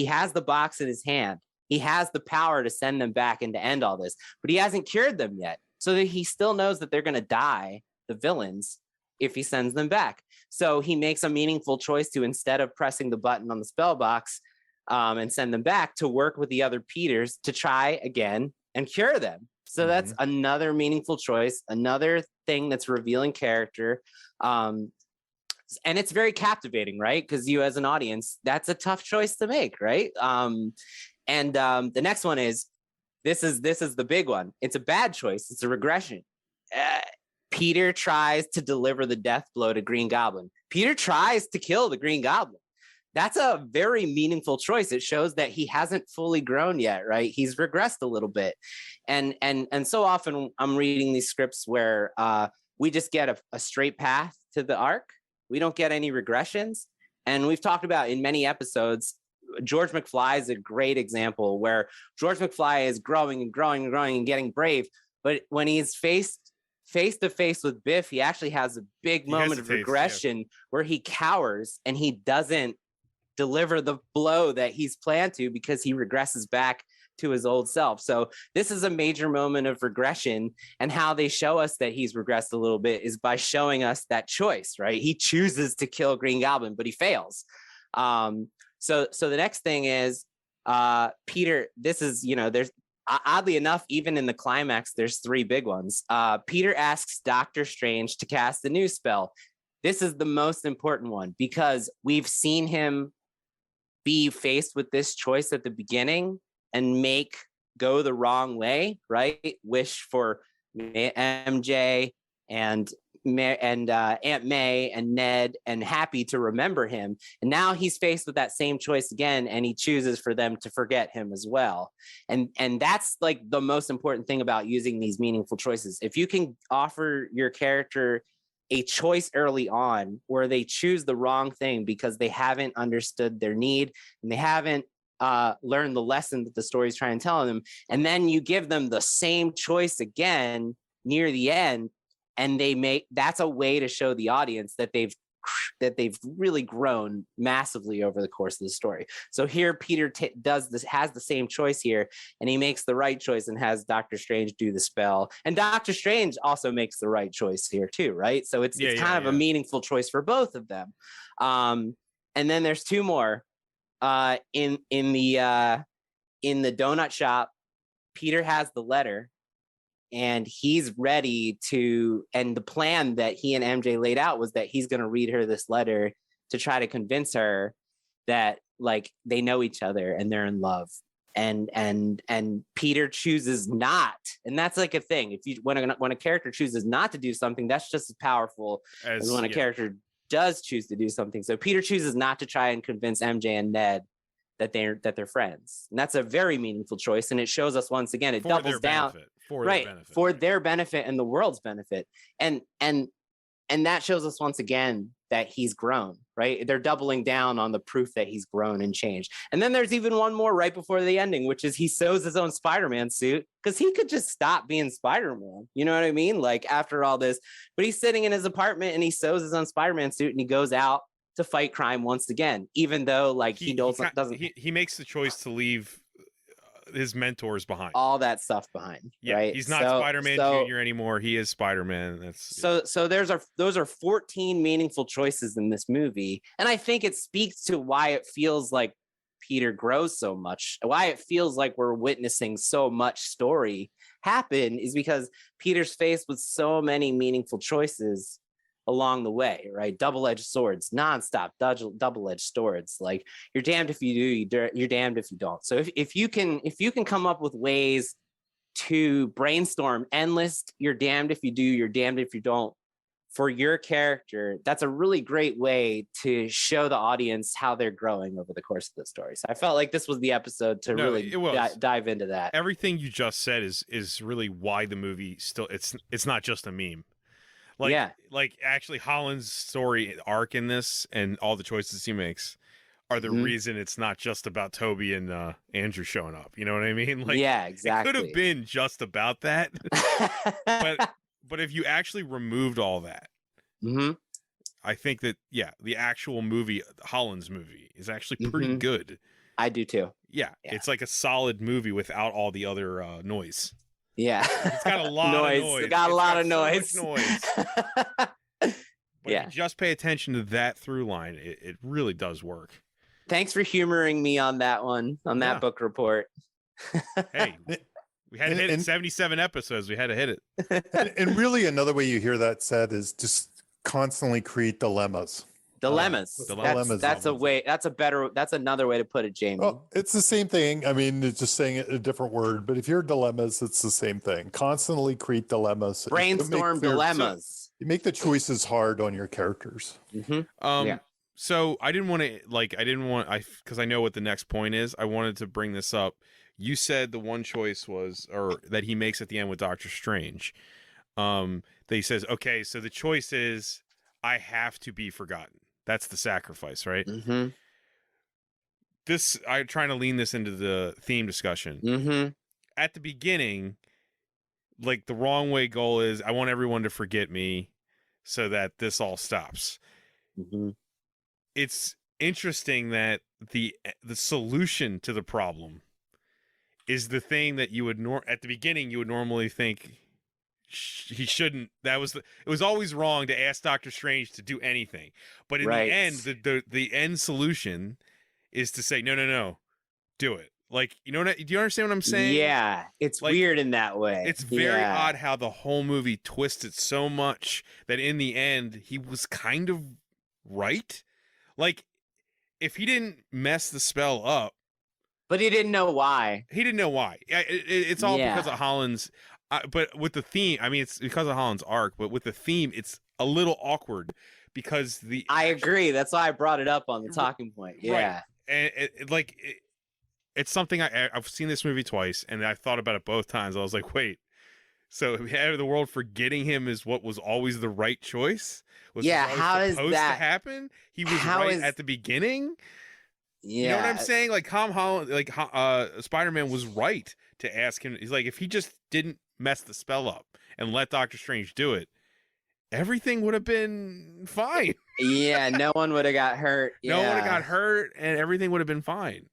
has the box in his hand. He has the power to send them back and to end all this, but he hasn't cured them yet. So that he still knows that they're going to die, the villains, if he sends them back. So he makes a meaningful choice to, instead of pressing the button on the spell box and send them back, to work with the other Peters to try again and cure them. So that's another meaningful choice, another thing that's revealing character. And it's very captivating, right? Because you as an audience, that's a tough choice to make, right? The next one is, this is the big one. It's a bad choice. It's a regression. Peter tries to deliver the death blow to Green Goblin. Peter tries to kill the Green Goblin. That's a very meaningful choice. It shows that he hasn't fully grown yet, right? He's regressed a little bit. And so often I'm reading these scripts where we just get a straight path to the arc. We don't get any regressions. And we've talked about in many episodes, George McFly is a great example where George McFly is growing and growing and growing and getting brave. But when he's face to face with Biff, he actually has a big moment of regression where he cowers and he doesn't deliver the blow that he's planned to, because he regresses back to his old self. So this is a major moment of regression, and how they show us that he's regressed a little bit is by showing us that choice, right? He chooses to kill Green Goblin, but he fails. So the next thing is Peter, this is, there's oddly enough, even in the climax, there's 3 big ones. Peter asks Doctor Strange to cast a new spell. This is the most important one, because we've seen him be faced with this choice at the beginning and go the wrong way, right? Wish for MJ and Aunt May and Ned and Happy to remember him. And now he's faced with that same choice again, and he chooses for them to forget him as well. And that's like the most important thing about using these meaningful choices. If you can offer your character a choice early on where they choose the wrong thing because they haven't understood their need and they haven't learned the lesson that the story is trying to tell them, and then you give them the same choice again near the end, and that's a way to show the audience that they've really grown massively over the course of the story. So here Peter has the same choice here, and he makes the right choice and has Doctor Strange do the spell, and Doctor Strange also makes the right choice here too, right? So it's kind of a meaningful choice for both of them. And then there's 2 more. In the donut shop, Peter has the letter, and he's ready to, and the plan that he and MJ laid out was that he's going to read her this letter to try to convince her that, like, they know each other and they're in love. And Peter chooses not, and that's like a thing. If you when a character chooses not to do something, that's just as powerful as when a character does choose to do something. So Peter chooses not to try and convince MJ and Ned that they're friends, and that's a very meaningful choice. And it shows us once again, it doubles down for their benefit and the world's benefit, and that shows us once again that he's grown, right? They're doubling down on the proof that he's grown and changed. And then there's even one more right before the ending, which is he sews his own Spider-Man suit, because he could just stop being Spider-Man. You know what I mean? Like, after all this, but he's sitting in his apartment and he sews his own Spider-Man suit and he goes out to fight crime once again, even though, like, he makes the choice to leave his mentors behind, all that stuff behind. Yeah, right? He's not Spider-Man Jr. anymore. He is Spider-Man. So those are 14 meaningful choices in this movie, and I think it speaks to why it feels like Peter grows so much. Why it feels like we're witnessing so much story happen is because Peter's faced with so many meaningful choices along the way, right? Double-edged swords, nonstop double-edged swords. Like, you're damned if you do, you're damned if you don't. So if you can come up with ways to brainstorm endless, you're damned if you do, you're damned if you don't, for your character, that's a really great way to show the audience how they're growing over the course of the story. So I felt like this was the episode to really dive into that. Everything you just said is really why the movie still, it's not just a meme. Like actually Holland's story arc in this and all the choices he makes are the reason it's not just about Toby and Andrew showing up. You know what I mean? Like, yeah, exactly. It could have been just about that, but if you actually removed all that, I think that the actual movie, Holland's movie, is actually pretty good. I do too. Yeah, it's like a solid movie without all the other noise. Yeah, it's got a lot of noise. It's got a lot of noise. So much noise. But if you just pay attention to that through line, it really does work. Thanks for humoring me on that one, on that book report. Hey, we had to hit it. 77 episodes. We had to hit it. And really, another way you hear that said is just constantly create dilemmas. That's another way to put it, Jamie. Well, it's the same thing. I mean, it's just saying it a different word, but if you're dilemmas, it's the same thing. Constantly create dilemmas. Brainstorm dilemmas. You make the choices hard on your characters. So I didn't want to because I know what the next point is. I wanted to bring this up. You said the one choice was, or that he makes at the end with Doctor Strange. That he says, okay, so the choice is I have to be forgotten. That's the sacrifice, right? I'm trying to lean this into the theme discussion. At the beginning, like the wrong way goal is I want everyone to forget me so that this all stops. It's interesting that the solution to the problem is the thing that you would at the beginning you would normally think he shouldn't. It was always wrong to ask Doctor Strange to do anything, but in the end, the end solution is to say no, do it. Like, do you understand what I'm saying? Yeah, it's like, weird in that way. It's very odd how the whole movie twisted so much that in the end he was kind of right. Like, if he didn't mess the spell up, but he didn't know why. It's all because of Holland's. But with the theme, I mean, it's because of Holland's arc. But with the theme, it's a little awkward because I agree. That's why I brought it up on the talking point. Yeah, and it's something I've seen this movie twice, and I've thought about it both times. I was like, wait, so the world forgetting him is what was always the right choice? How is that to happen? He was right at the beginning. Yeah, you know what I'm saying? Like Tom Holland, like Spider-Man was right to ask him. He's like, if he just didn't mess the spell up and let Doctor Strange do it, everything would have been fine. Yeah, no one would have got hurt. No one would have got hurt, and everything would have been fine.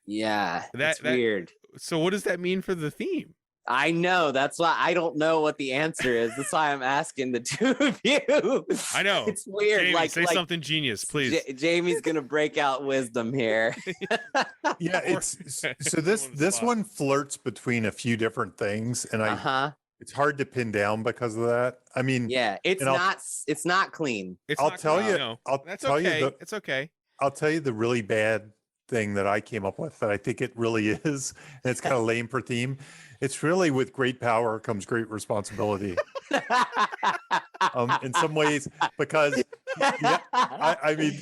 Yeah, that's weird. So what does that mean for the theme? I know. That's why I don't know what the answer is. That's why I'm asking the two of you. I know. It's weird. Jamie, say something genius, please. Jamie's going to break out wisdom here. Yeah, this one flirts between a few different things, and it's hard to pin down because of that. I mean, it's not clean. It's okay. I'll tell you the really bad thing that I came up with that I think it really is, and it's kind of lame for theme. It's really with great power comes great responsibility. In some ways, because I mean,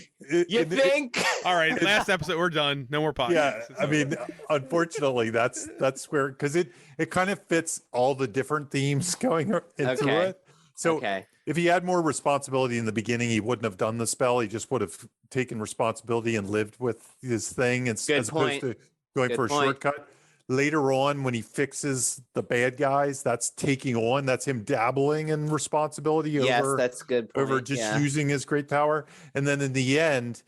you think? All right, last episode, we're done. No more podcasts. Yeah, I mean, unfortunately, that's where, because it kind of fits all the different themes going into it. So if he had more responsibility in the beginning, he wouldn't have done the spell. He just would have taken responsibility and lived with his thing, as opposed to going for a shortcut. Later on, when he fixes the bad guys, that's him dabbling in responsibility over, that's good point. over just using his great power. And then in the end,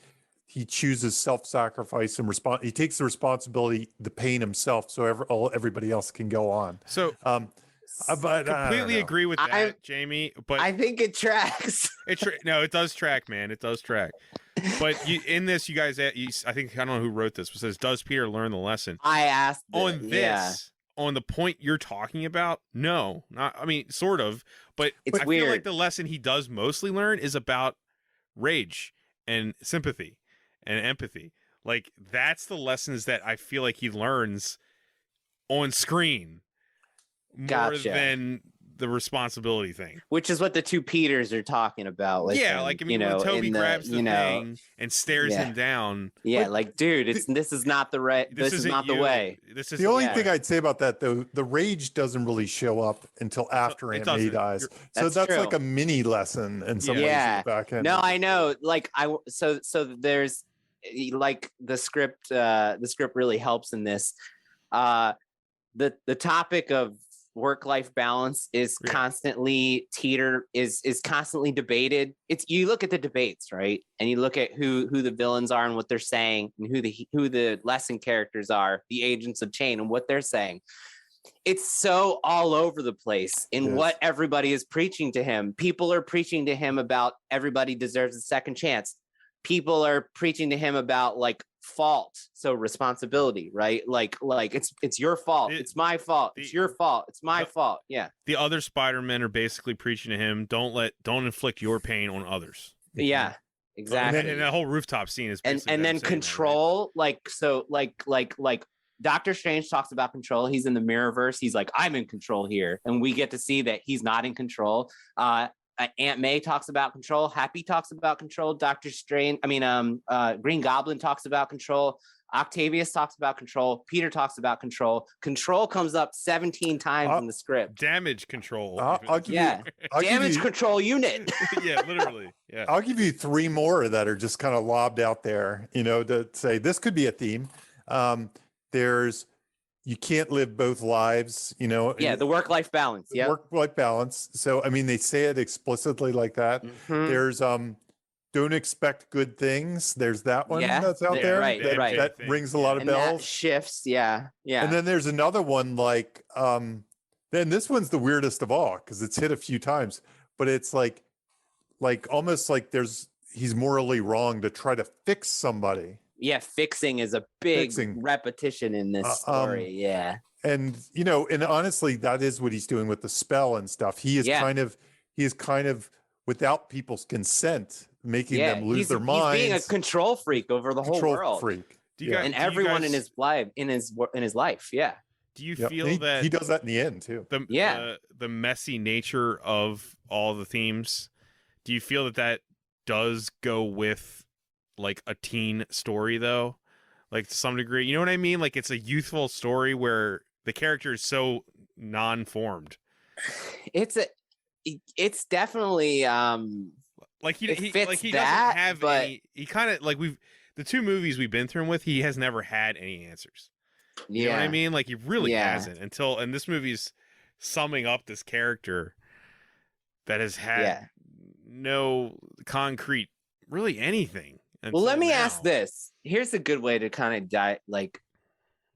he chooses self-sacrifice and he takes the responsibility, the pain himself, so everybody else can go on. So but completely agree with that, Jamie. But I think it tracks. No, it does track, man. It does track. But in this, you guys, I think, I don't know who wrote this, but says, does Peter learn the lesson? I asked on this, on the point you're talking about. No, I mean, sort of, but it's weird. Feel like the lesson he does mostly learn is about rage and sympathy and empathy. Like, that's the lessons that I feel like he learns on screen more than the responsibility thing, which is what the two Peters are talking about. Like, like, I mean, when Toby grabs the thing and stares him down, like, dude, this is not the right. This is not the way. This is the only thing I'd say about that, though. The rage doesn't really show up until after Aunt May dies, so that's like a mini lesson in some ways. Back end. No, I know. Like, so there's like the script really helps in this. The topic of work-life balance is constantly constantly debated. You look at the debates, right? And you look at who the villains are and what they're saying, and who the lesson characters are, the agents of change, and what they're saying. It's so all over the place in what everybody is preaching to him. People are preaching to him about everybody deserves a second chance. People are preaching to him about like fault, so responsibility, right? Like it's your fault, it's my fault, it's your fault, it's my fault. Yeah. The other Spider-Men are basically preaching to him, don't inflict your pain on others. Yeah, exactly. And that whole rooftop scene is and then control, that, right? like Doctor Strange talks about control. He's in the Mirrorverse. He's like, I'm in control here. And we get to see that he's not in control. Aunt May talks about control. Happy talks about control. Green Goblin talks about control. Octavius talks about control. Peter talks about control. Control comes up 17 times in the script. Damage control. Damage control unit. Yeah, literally. Yeah. I'll give you 3 more that are just kind of lobbed out there, to say this could be a theme. There's you can't live both lives, the work-life balance. Yeah. Work-life balance. So, I mean, they say it explicitly like that. Mm-hmm. There's don't expect good things. There's that one that's out there. Right, that rings a lot of bells. That shifts. Yeah. Yeah. And then there's another one like, then this one's the weirdest of all because it's hit a few times, but it's like almost like he's morally wrong to try to fix somebody. Yeah, fixing is a big repetition in this story. Yeah. And and honestly, that is what he's doing with the spell and stuff. He is kind of without people's consent, making them lose their minds. He's being a control freak over the whole world. Freak. And everyone in his life, in his life. Yeah. Do you feel that he does that in the end too? The messy nature of all the themes. Do you feel that does go with like a teen story though, like to some degree? You know what I mean? Like it's a youthful story where the character is so non-formed. It's definitely like he doesn't have any. He kind of like the 2 movies we've been through him with. He has never had any answers. You know what I mean? Like he really hasn't and this movie's summing up this character that has had no concrete really anything. Well, let me ask this. Here's a good way to kind of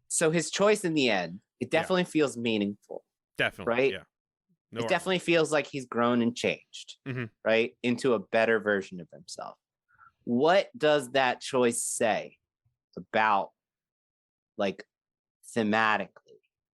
so his choice in the end, it definitely feels meaningful. Definitely. Right? Yeah. It definitely feels like he's grown and changed, right? Into a better version of himself. What does that choice say about like thematically?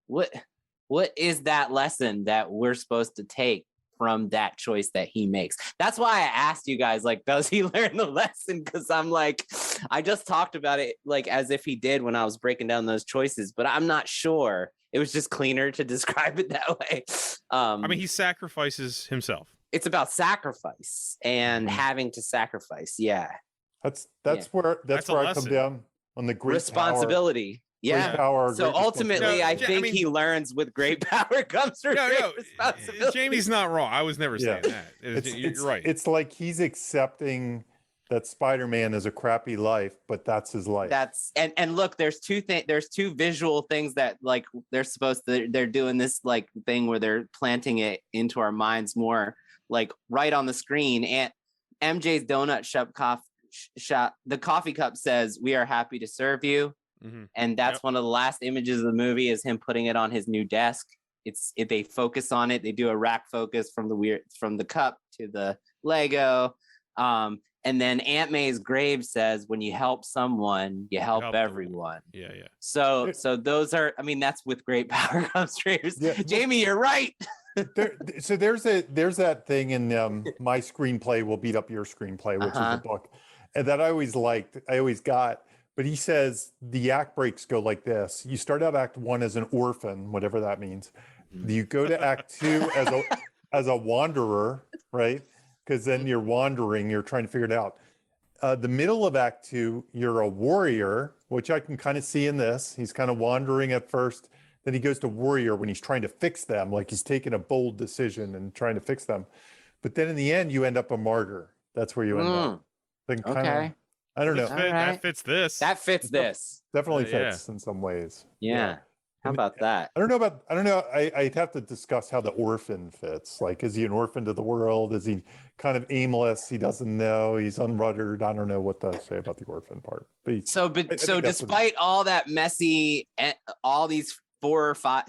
What is that lesson that we're supposed to take from that choice that he makes? That's why I asked you guys, like, does he learn the lesson? Because I'm like, I just talked about it like as if he did when I was breaking down those choices, but I'm not sure. It was just cleaner to describe it that way. I mean, he sacrifices himself. It's about sacrifice and having to sacrifice. Yeah. That's where I come down on the great responsibility. Power. Yeah. Power, so ultimately, I think he learns with great power comes great responsibility. Jamie's not wrong. I was never saying that. You're right. It's like he's accepting that Spider-Man is a crappy life, but that's his life. And look, there's two visual things that like they're doing this like thing where they're planting it into our minds more like right on the screen. And MJ's donut shop, the coffee cup says, "We are happy to serve you." Mm-hmm. And that's one of the last images of the movie is him putting it on his new desk. They focus on it. They do a rack focus from the cup to the Lego. And then Aunt May's grave says, "When you help someone, you help everyone." Yeah. So those are, I mean, that's with great power comes great. Jamie, you're right. There's that thing in my screenplay will beat up your screenplay, which is a book, and that I always liked. I always got. But he says the act breaks go like this. You start out act 1 as an orphan, whatever that means. You go to act 2 as a wanderer, right? Because then you're wandering, you're trying to figure it out. The middle of act 2, you're a warrior, which I can kind of see in this. He's kind of wandering at first. Then he goes to warrior when he's trying to fix them, like he's taking a bold decision and trying to fix them. But then in the end, you end up a martyr. That's where you end up. Then I don't know. That fits this. That fits this. Definitely yeah. fits in some ways. Yeah. How about that? I don't know. I'd have to discuss how the orphan fits. Like, is he an orphan to the world? Is he kind of aimless? He doesn't know. He's unruddered. I don't know what to say about the orphan part. But despite all that messy, all these 4 or 5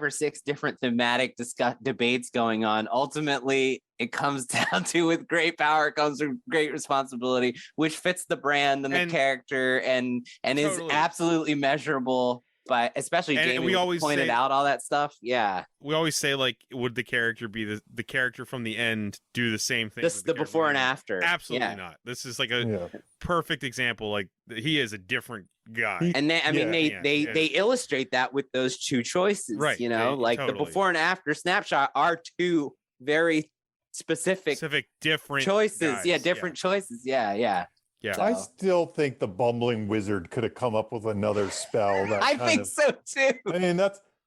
or 6 different thematic debates going on, ultimately it comes down to, with great power comes with great responsibility, which fits the brand and the character and totally is absolutely measurable. But especially Jamie, we always pointed out all that stuff. Yeah, we always say, like, would the character be the character from the end do the same thing? The before and after? Absolutely not. This is like a perfect example. Like, he is a different guy. And they illustrate that with those 2 choices. Right. You know, the before and after snapshot are 2 very specific different choices. Guys. Different choices. Yeah. Yeah, I still think the bumbling wizard could have come up with another spell. I think so too. I mean,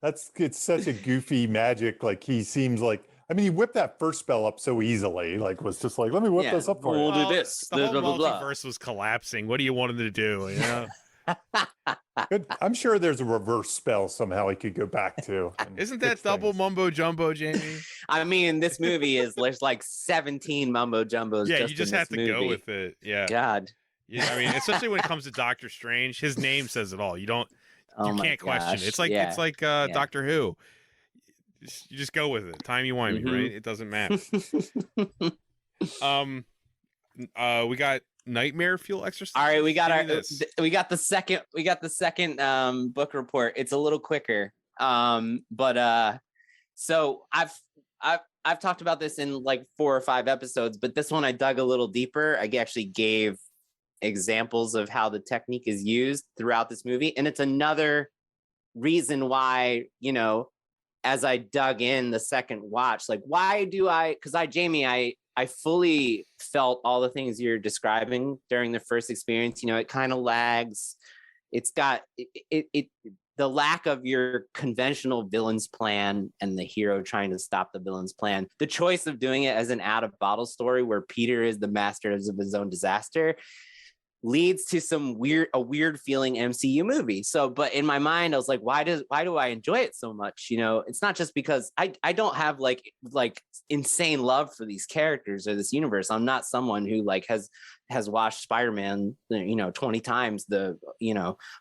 it's such a goofy magic. Like, he seems like, I mean, he whipped that first spell up so easily. Like, was just like, let me whip this up for you. We'll do this. The whole multiverse was collapsing. What do you want him to do? You know. I'm sure there's a reverse spell somehow he could go back to. Isn't that double mumbo jumbo, Jamie? I mean, this movie there's like 17 mumbo jumbos. Yeah, you just have to go with it. Yeah. God. Yeah, I mean, especially when it comes to Doctor Strange, his name says it all. You can't question it. It's like Doctor Who. You just go with it. Timey-wimey, right? It doesn't matter. We got nightmare fuel exercise. All right, we got the second book report. It's a little quicker. So I've talked about this in like 4 or 5 episodes, but this one I dug a little deeper. I actually gave examples of how the technique is used throughout this movie, and it's another reason why, you know, as I dug in the second watch, like, why do Jamie, I fully felt all the things you're describing during the first experience. You know, it kind of lags. It's got the lack of your conventional villain's plan and the hero trying to stop the villain's plan. The choice of doing it as an out of bottle story where Peter is the master of his own disaster leads to a weird feeling MCU movie. So, but in my mind, I was like, why do I enjoy it so much? You know, it's not just because I don't have like insane love for these characters or this universe. I'm not someone who like has watched Spider-Man, 20 times, the,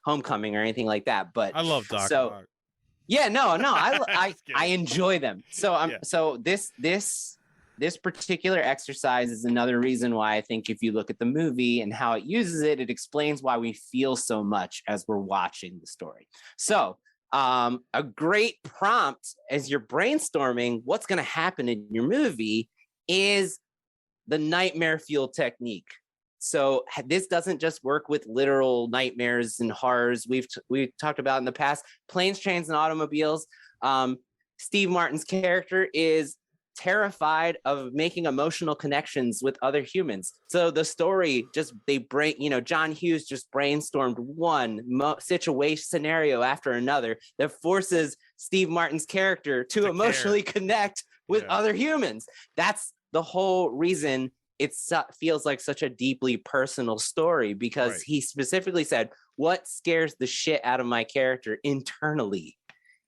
Homecoming or anything like that. But I love Doc Ock. Yeah, no, I enjoy them. So this particular exercise is another reason why I think if you look at the movie and how it uses it, it explains why we feel so much as we're watching the story. So a great prompt as you're brainstorming what's going to happen in your movie is the nightmare fuel technique. So this doesn't just work with literal nightmares and horrors we've talked about in the past. Planes, Trains, and Automobiles. Steve Martin's character is terrified of making emotional connections with other humans. So the story John Hughes just brainstormed one situation scenario after another that forces Steve Martin's character to emotionally connect with other humans. That's the whole reason it feels like such a deeply personal story, because he specifically said, what scares the shit out of my character internally?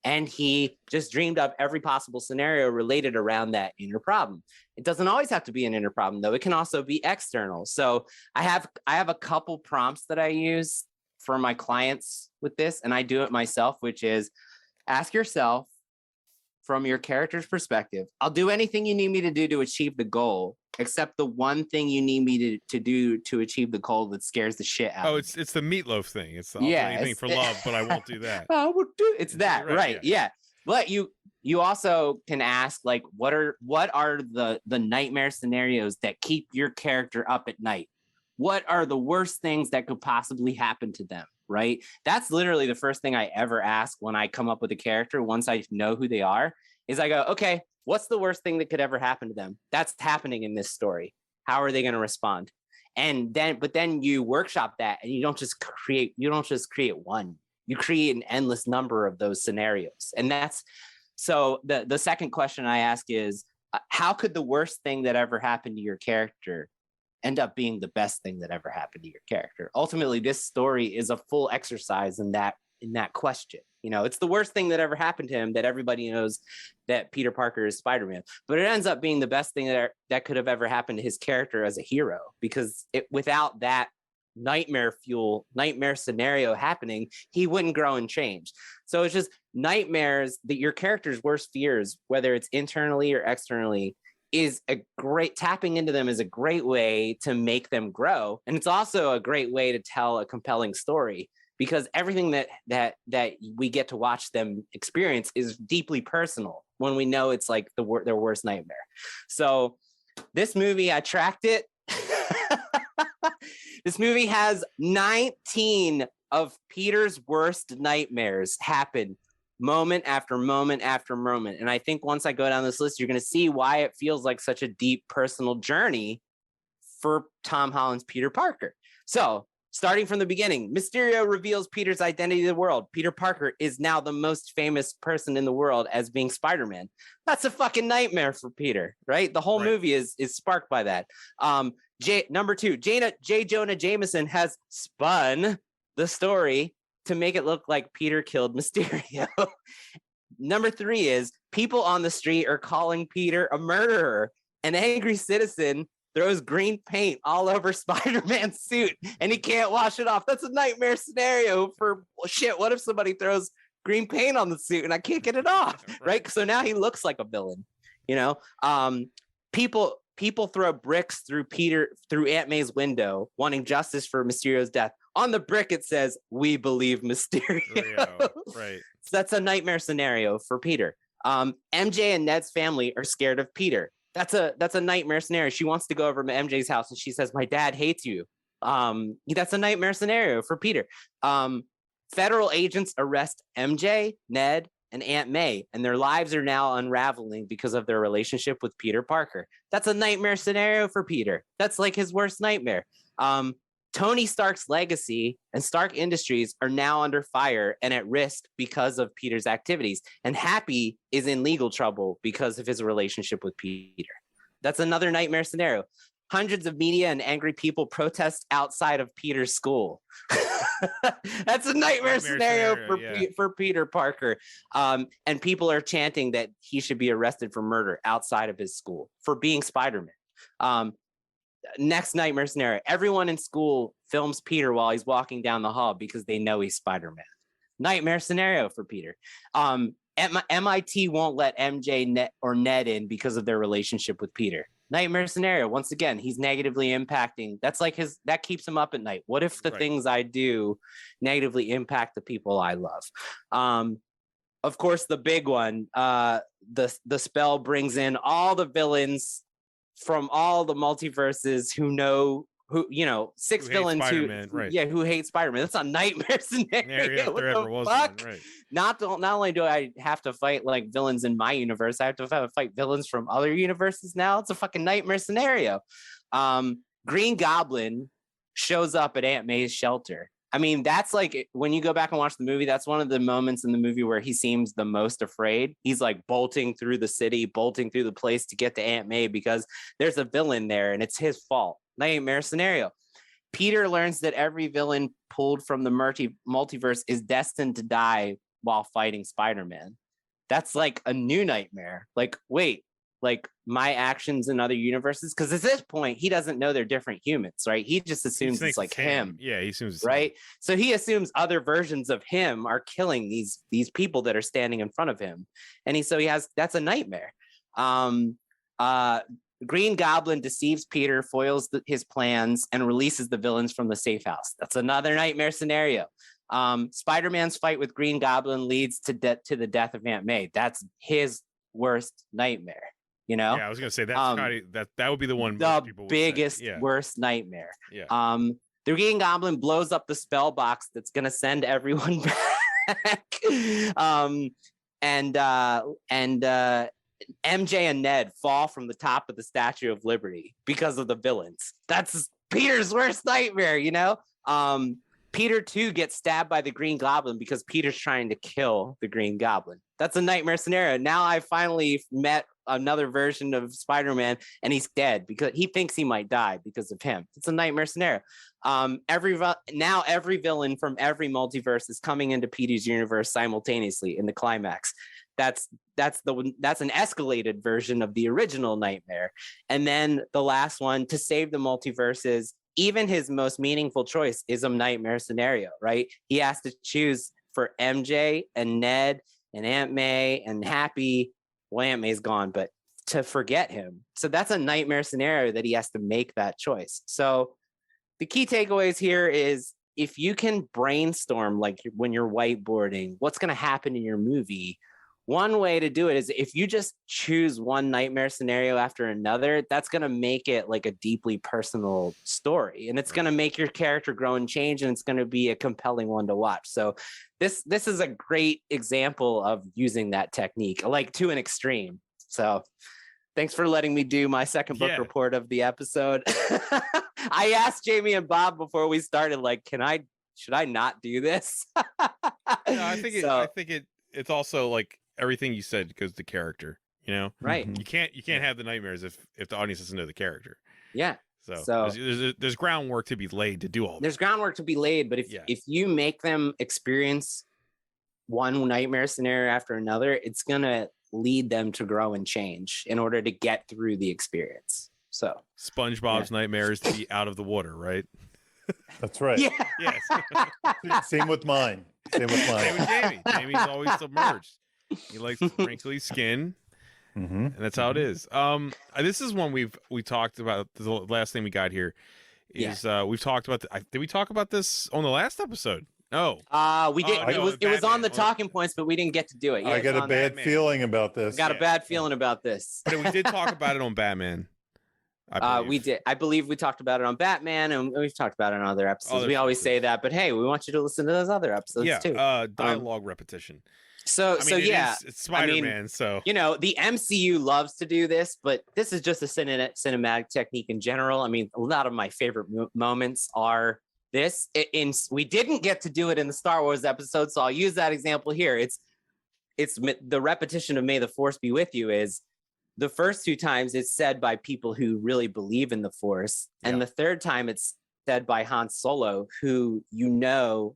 And he just dreamed up every possible scenario related around that inner problem. It doesn't always have to be an inner problem, though. It can also be external. So I have a couple prompts that I use for my clients with this, and I do it myself, which is ask yourself from your character's perspective, I'll do anything you need me to do to achieve the goal, except the one thing you need me to do to achieve the goal that scares the shit out of me. It's the meatloaf thing. It's the anything for love, but I won't do that. I would do it's that, right? Yeah. But you also can ask, like, what are the nightmare scenarios that keep your character up at night? What are the worst things that could possibly happen to them? Right? That's literally the first thing I ever ask when I come up with a character. Once I know who they are, is I go, okay, what's the worst thing that could ever happen to them? That's happening in this story. How are they going to respond? But then you workshop that, and you don't just create one. You create an endless number of those scenarios. And that's so the second question I ask is, how could the worst thing that ever happened to your character end up being the best thing that ever happened to your character. Ultimately, this story is a full exercise in that question. You know, it's the worst thing that ever happened to him, that everybody knows that Peter Parker is Spider-Man, but it ends up being the best thing that could have ever happened to his character as a hero, because without that nightmare scenario happening, he wouldn't grow and change. So it's just nightmares, that your character's worst fears, whether it's internally or externally, is a great, tapping into them is a great way to make them grow. And it's also a great way to tell a compelling story, because everything that we get to watch them experience is deeply personal when we know it's like their worst nightmare. So this movie, I tracked it. This movie has 19 of Peter's worst nightmares happen moment after moment after moment. And I think once I go down this list, you're going to see why it feels like such a deep personal journey for Tom Holland's Peter Parker. So starting from the beginning, Mysterio reveals Peter's identity to the world. Peter Parker is now the most famous person in the world as being Spider-Man. That's a fucking nightmare for Peter, right? The whole movie is sparked by that. Number 2, J. Jonah Jameson has spun the story to make it look like Peter killed Mysterio. Number 3 is people on the street are calling Peter a murderer. An angry citizen throws green paint all over Spider-Man's suit and he can't wash it off. That's a nightmare scenario for shit. What if somebody throws green paint on the suit and I can't get it off, right? So now he looks like a villain, you know? People throw bricks through Aunt May's window, wanting justice for Mysterio's death. On the brick, it says, "We believe Mysterio." Right. So that's a nightmare scenario for Peter. MJ and Ned's family are scared of Peter. That's a nightmare scenario. She wants to go over to MJ's house and she says, "My dad hates you." That's a nightmare scenario for Peter. Federal agents arrest MJ, Ned, and Aunt May, and their lives are now unraveling because of their relationship with Peter Parker. That's a nightmare scenario for Peter. That's like his worst nightmare. Tony Stark's legacy and Stark Industries are now under fire and at risk because of Peter's activities. And Happy is in legal trouble because of his relationship with Peter. That's another nightmare scenario. Hundreds of media and angry people protest outside of Peter's school. That's a nightmare scenario for Peter Parker. And people are chanting that he should be arrested for murder outside of his school for being Spider-Man. Next nightmare scenario. Everyone in school films Peter while he's walking down the hall because they know he's Spider-Man. Nightmare scenario for Peter. MIT won't let MJ or Ned in because of their relationship with Peter. Nightmare scenario. Once again, he's negatively impacting. That's like that keeps him up at night. What if the things I do negatively impact the people I love? Of course, the big one, the spell brings in all the villains from all the multiverses six villains who hate Spider-Man. That's a nightmare scenario. What the fuck? Right. Not only do I have to fight like villains in my universe, I have to fight villains from other universes now. It's a fucking nightmare scenario. Green Goblin shows up at Aunt May's shelter. I mean, that's like, when you go back and watch the movie, that's one of the moments in the movie where he seems the most afraid. He's like bolting through the city, bolting through the place to get to Aunt May because there's a villain there and it's his fault. Nightmare scenario. Peter learns that every villain pulled from the multiverse is destined to die while fighting Spider-Man. That's like a new nightmare. Like, wait, like my actions in other universes? Because at this point, he doesn't know they're different humans, right? He just assumes it's like him. Yeah, he assumes it's right. So he assumes other versions of him are killing these people that are standing in front of him. And that's a nightmare. Green Goblin deceives Peter, foils his plans, and releases the villains from the safe house. That's another nightmare scenario. Spider-Man's fight with Green Goblin leads to the death of Aunt May. That's his worst nightmare. You know? Yeah, I was gonna say that would be the one. The biggest, worst nightmare. Yeah. The Green Goblin blows up the spell box that's gonna send everyone back. MJ and Ned fall from the top of the Statue of Liberty because of the villains. That's Peter's worst nightmare, you know? Peter too gets stabbed by the Green Goblin because Peter's trying to kill the Green Goblin. That's a nightmare scenario. Now I finally met another version of Spider-Man, and he's dead because he thinks he might die because of him. It's a nightmare scenario. Now every villain from every multiverse is coming into Petey's universe simultaneously in the climax. That's an escalated version of the original nightmare. And then the last one, to save the multiverses, even his most meaningful choice is a nightmare scenario, right? He has to choose for MJ and Ned and Aunt May and Happy. Well, Aunt May's gone, but to forget him. So that's a nightmare scenario that he has to make that choice. So the key takeaways here is, if you can brainstorm, like when you're whiteboarding, what's going to happen in your movie, one way to do it is if you just choose one nightmare scenario after another, that's going to make it like a deeply personal story, and it's going to make your character grow and change, and it's going to be a compelling one to watch. So this is a great example of using that technique, like to an extreme. So thanks for letting me do my second book report of the episode. I asked Jamie and Bob before we started, like, should I not do this? I think it's also like everything you said goes to character, right? You can't have the nightmares if the audience doesn't know the character. Yeah. So there's groundwork to be laid to do all that. There's groundwork to be laid, but if you make them experience one nightmare scenario after another, it's gonna lead them to grow and change in order to get through the experience. So SpongeBob's nightmares to be out of the water, right? That's right. Yeah. Yes. Same with mine. Same with Jamie. Jamie's always submerged. He likes wrinkly skin, and that's how it is. This is one we talked about. The last thing we got here is we've talked about. Did we talk about this on the last episode? No. We did. It was on the talking points, but we didn't get to do it. I got a bad feeling about this. Got a bad feeling about this. But we did talk about it on Batman. We did. I believe we talked about it on Batman, and we've talked about it on other episodes. We always say that, but hey, we want you to listen to those other episodes too. Dialogue repetition. It's Spider-Man. So the MCU loves to do this, but this is just a cinematic technique in general. I mean, a lot of my favorite moments are this. We didn't get to do it in the Star Wars episode, so I'll use that example here. It's the repetition of "May the Force be with you" is. The first two times it's said by people who really believe in the Force. And the third time it's said by Han Solo, who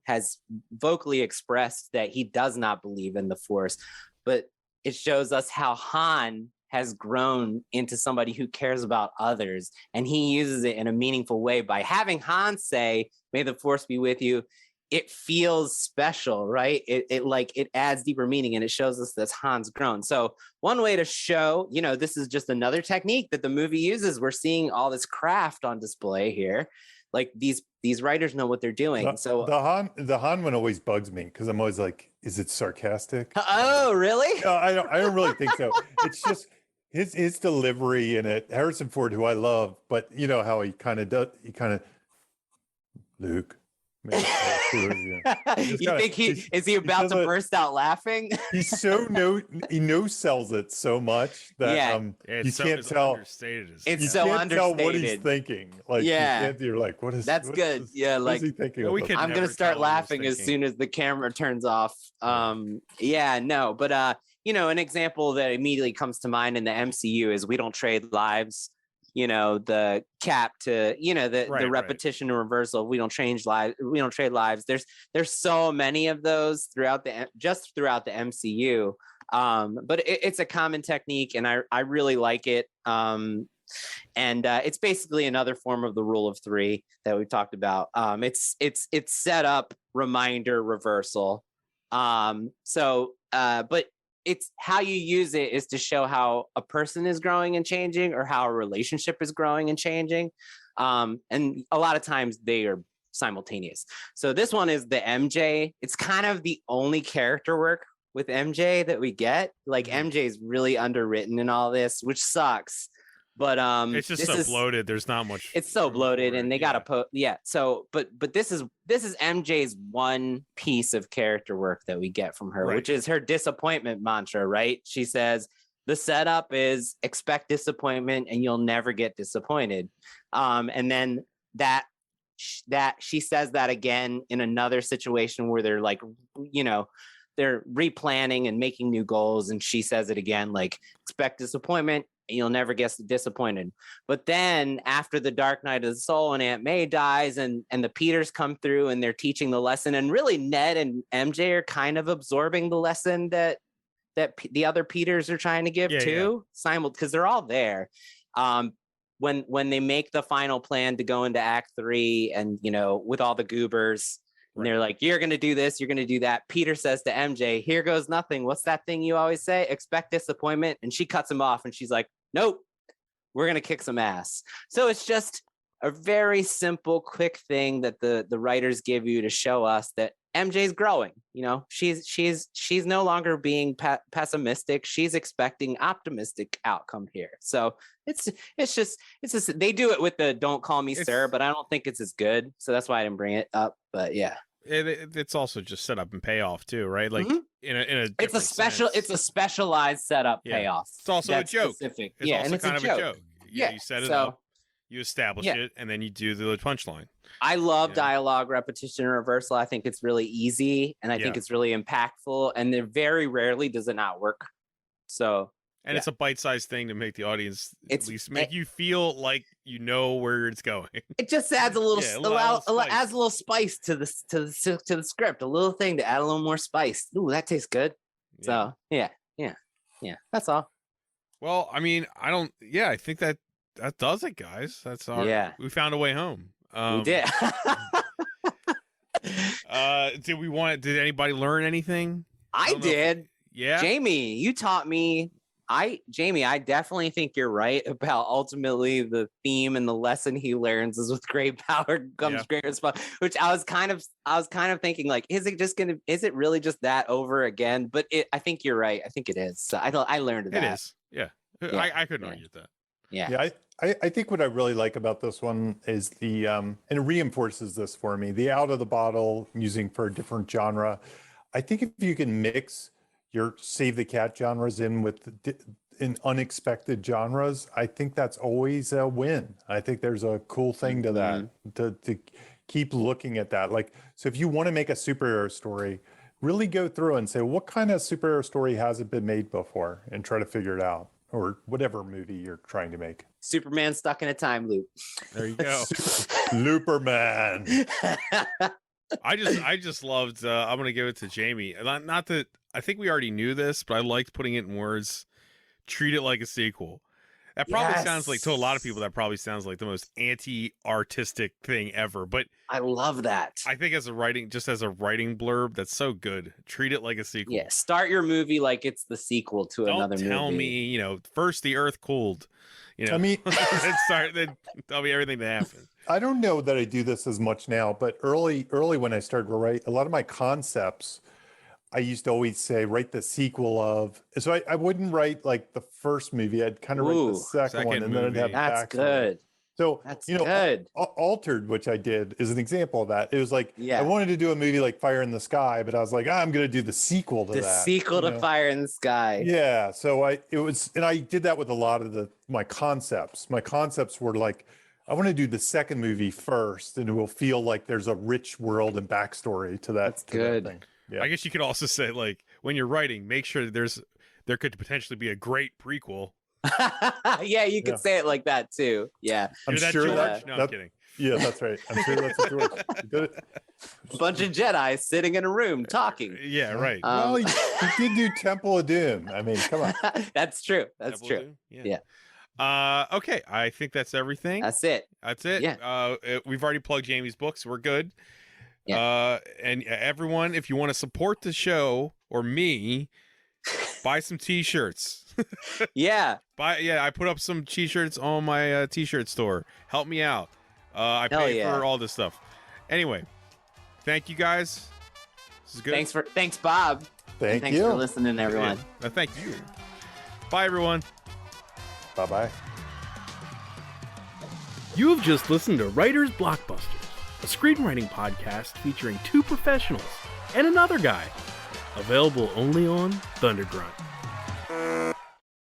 has vocally expressed that he does not believe in the Force. But it shows us how Han has grown into somebody who cares about others. And he uses it in a meaningful way by having Han say, "May the Force be with you." It feels special, right? It adds deeper meaning, and it shows us that Han's grown. So one way to show, this is just another technique that the movie uses. We're seeing all this craft on display here. Like these writers know what they're doing. The Han one always bugs me because I'm always like, is it sarcastic? Oh, really? No, I don't really think so. It's just his delivery in it. Harrison Ford, who I love, but you know how he kind of does. Luke. You think is he about to burst out laughing? He's he no-sells it so much that you can't tell. It's so understated. Tell what he's thinking. Like you're like, what is that's good? What is he thinking? I'm gonna start laughing as soon as the camera turns off. But an example that immediately comes to mind in the MCU is "We Don't Trade Lives." The cap to the repetition and reversal. We don't trade lives. There's so many of those throughout the MCU, but it's a common technique, and I really like it. It's basically another form of the rule of three that we talked about. It's set up, reminder, reversal. But it's how you use it is to show how a person is growing and changing, or how a relationship is growing and changing. And a lot of times they are simultaneous. So this one is the MJ. It's kind of the only character work with MJ that we get. Like MJ is really underwritten in all this, which sucks. But it's just so bloated. There's not much. It's so bloated, and they gotta put So, but this is MJ's one piece of character work that we get from her, which is her disappointment mantra. Right? She says the setup is expect disappointment, and you'll never get disappointed. And then that she says that again in another situation where they're like, they're replanning and making new goals, and she says it again, like, expect disappointment, and you'll never get disappointed. But then after the Dark Night of the Soul and Aunt May dies, and the Peters come through and they're teaching the lesson, and really Ned and MJ are kind of absorbing the lesson that the other Peters are trying to give too, because they're all there. When they make the final plan to go into Act 3, and with all the goobers, and they're like, you're going to do this, you're going to do that. Peter says to MJ, here goes nothing. What's that thing you always say? Expect disappointment. And she cuts him off and she's like, nope, we're going to kick some ass. So it's just a very simple, quick thing that the writers give you to show us that MJ's growing. She's no longer being pessimistic. She's expecting optimistic outcome here. So it's just they do it with the "Don't call me sir," but I don't think it's as good. So that's why I didn't bring it up. But yeah, it's also just setup and payoff too, right? Like in a it's a specialized setup payoff. It's also a joke. Specific. It's also kind of a joke. Yeah, you set it up, you establish it, and then you do the punchline. I love dialogue repetition and reversal. I think it's really easy, and I think it's really impactful, and then very rarely does it not work. So, and it's a bite-sized thing to make the audience at least make you feel like you know where it's going. It just adds a little, adds a little spice to the script, a little thing to add a little more spice. Ooh, that tastes good. So, yeah. That's all. Well, I mean, I think that does it, guys. That's our. We found a way home. We did. Did anybody learn anything? I did. Yeah. Jamie, you taught me. Jamie, I definitely think you're right about ultimately the theme and the lesson he learns is with great power comes great response, which I was kind of thinking, like, is it really just that over again? But I think you're right. I think it is. So I learned that. It is. Yeah. I couldn't argue with that. Yeah. I think what I really like about this one is and it reinforces this for me, the out of the bottle using for a different genre. I think if you can mix your save the cat genres in with in unexpected genres, I think that's always a win. I think there's a cool thing to that, to keep looking at that. Like, so if you want to make a superhero story, really go through and say, what kind of superhero story hasn't been made before, and try to figure it out, or whatever movie you're trying to make. Superman stuck in a time loop. There you go. Looperman. I just loved, I'm going to give it to Jamie. Not that, I think we already knew this, but I liked putting it in words. Treat it like a sequel. That probably sounds like, to a lot of people, that probably sounds like the most anti-artistic thing ever. But I love that. I think as a writing blurb, that's so good. Treat it like a sequel. Yeah, start your movie like it's the sequel to another movie. Don't tell me, first the Earth cooled. I mean, then tell me everything that happened. I don't know that I do this as much now, but early when I started to write, a lot of my concepts, I used to always say, write the sequel of. So I wouldn't write like the first movie. I'd kind of write the second one, and then I'd have that's good. So that's good. Altered, which I did, is an example of that. It was like, I wanted to do a movie like Fire in the Sky, but I was like, I'm going to do the sequel to that. The sequel to Fire in the Sky. Yeah. So I did that with a lot of my concepts. My concepts were like, I want to do the second movie first, and it will feel like there's a rich world and backstory to that. That's good. That thing. Yeah. I guess you could also say, like, when you're writing, make sure that there could potentially be a great prequel. Yeah, you could say it like that too. Yeah, I'm sure George? No, I'm kidding. Yeah, that's right. I'm sure that's what George did. A bunch of Jedi sitting in a room talking. Yeah, right. Well, he did do Temple of Doom. I mean, come on. That's true. That's true. Yeah. Okay, I think that's everything. That's it. Yeah. We've already plugged Jamie's books. We're good. Yeah. And everyone, if you want to support the show or me, buy some t-shirts. I put up some t-shirts on my t-shirt store. Help me out. I pay for all this stuff. Anyway, thank you guys. This is good. Thanks Bob. Thanks for listening, everyone. Thank you. Bye everyone. Bye-bye. You have just listened to Writers Blockbusters, a screenwriting podcast featuring two professionals and another guy. Available only on Thundergrunt.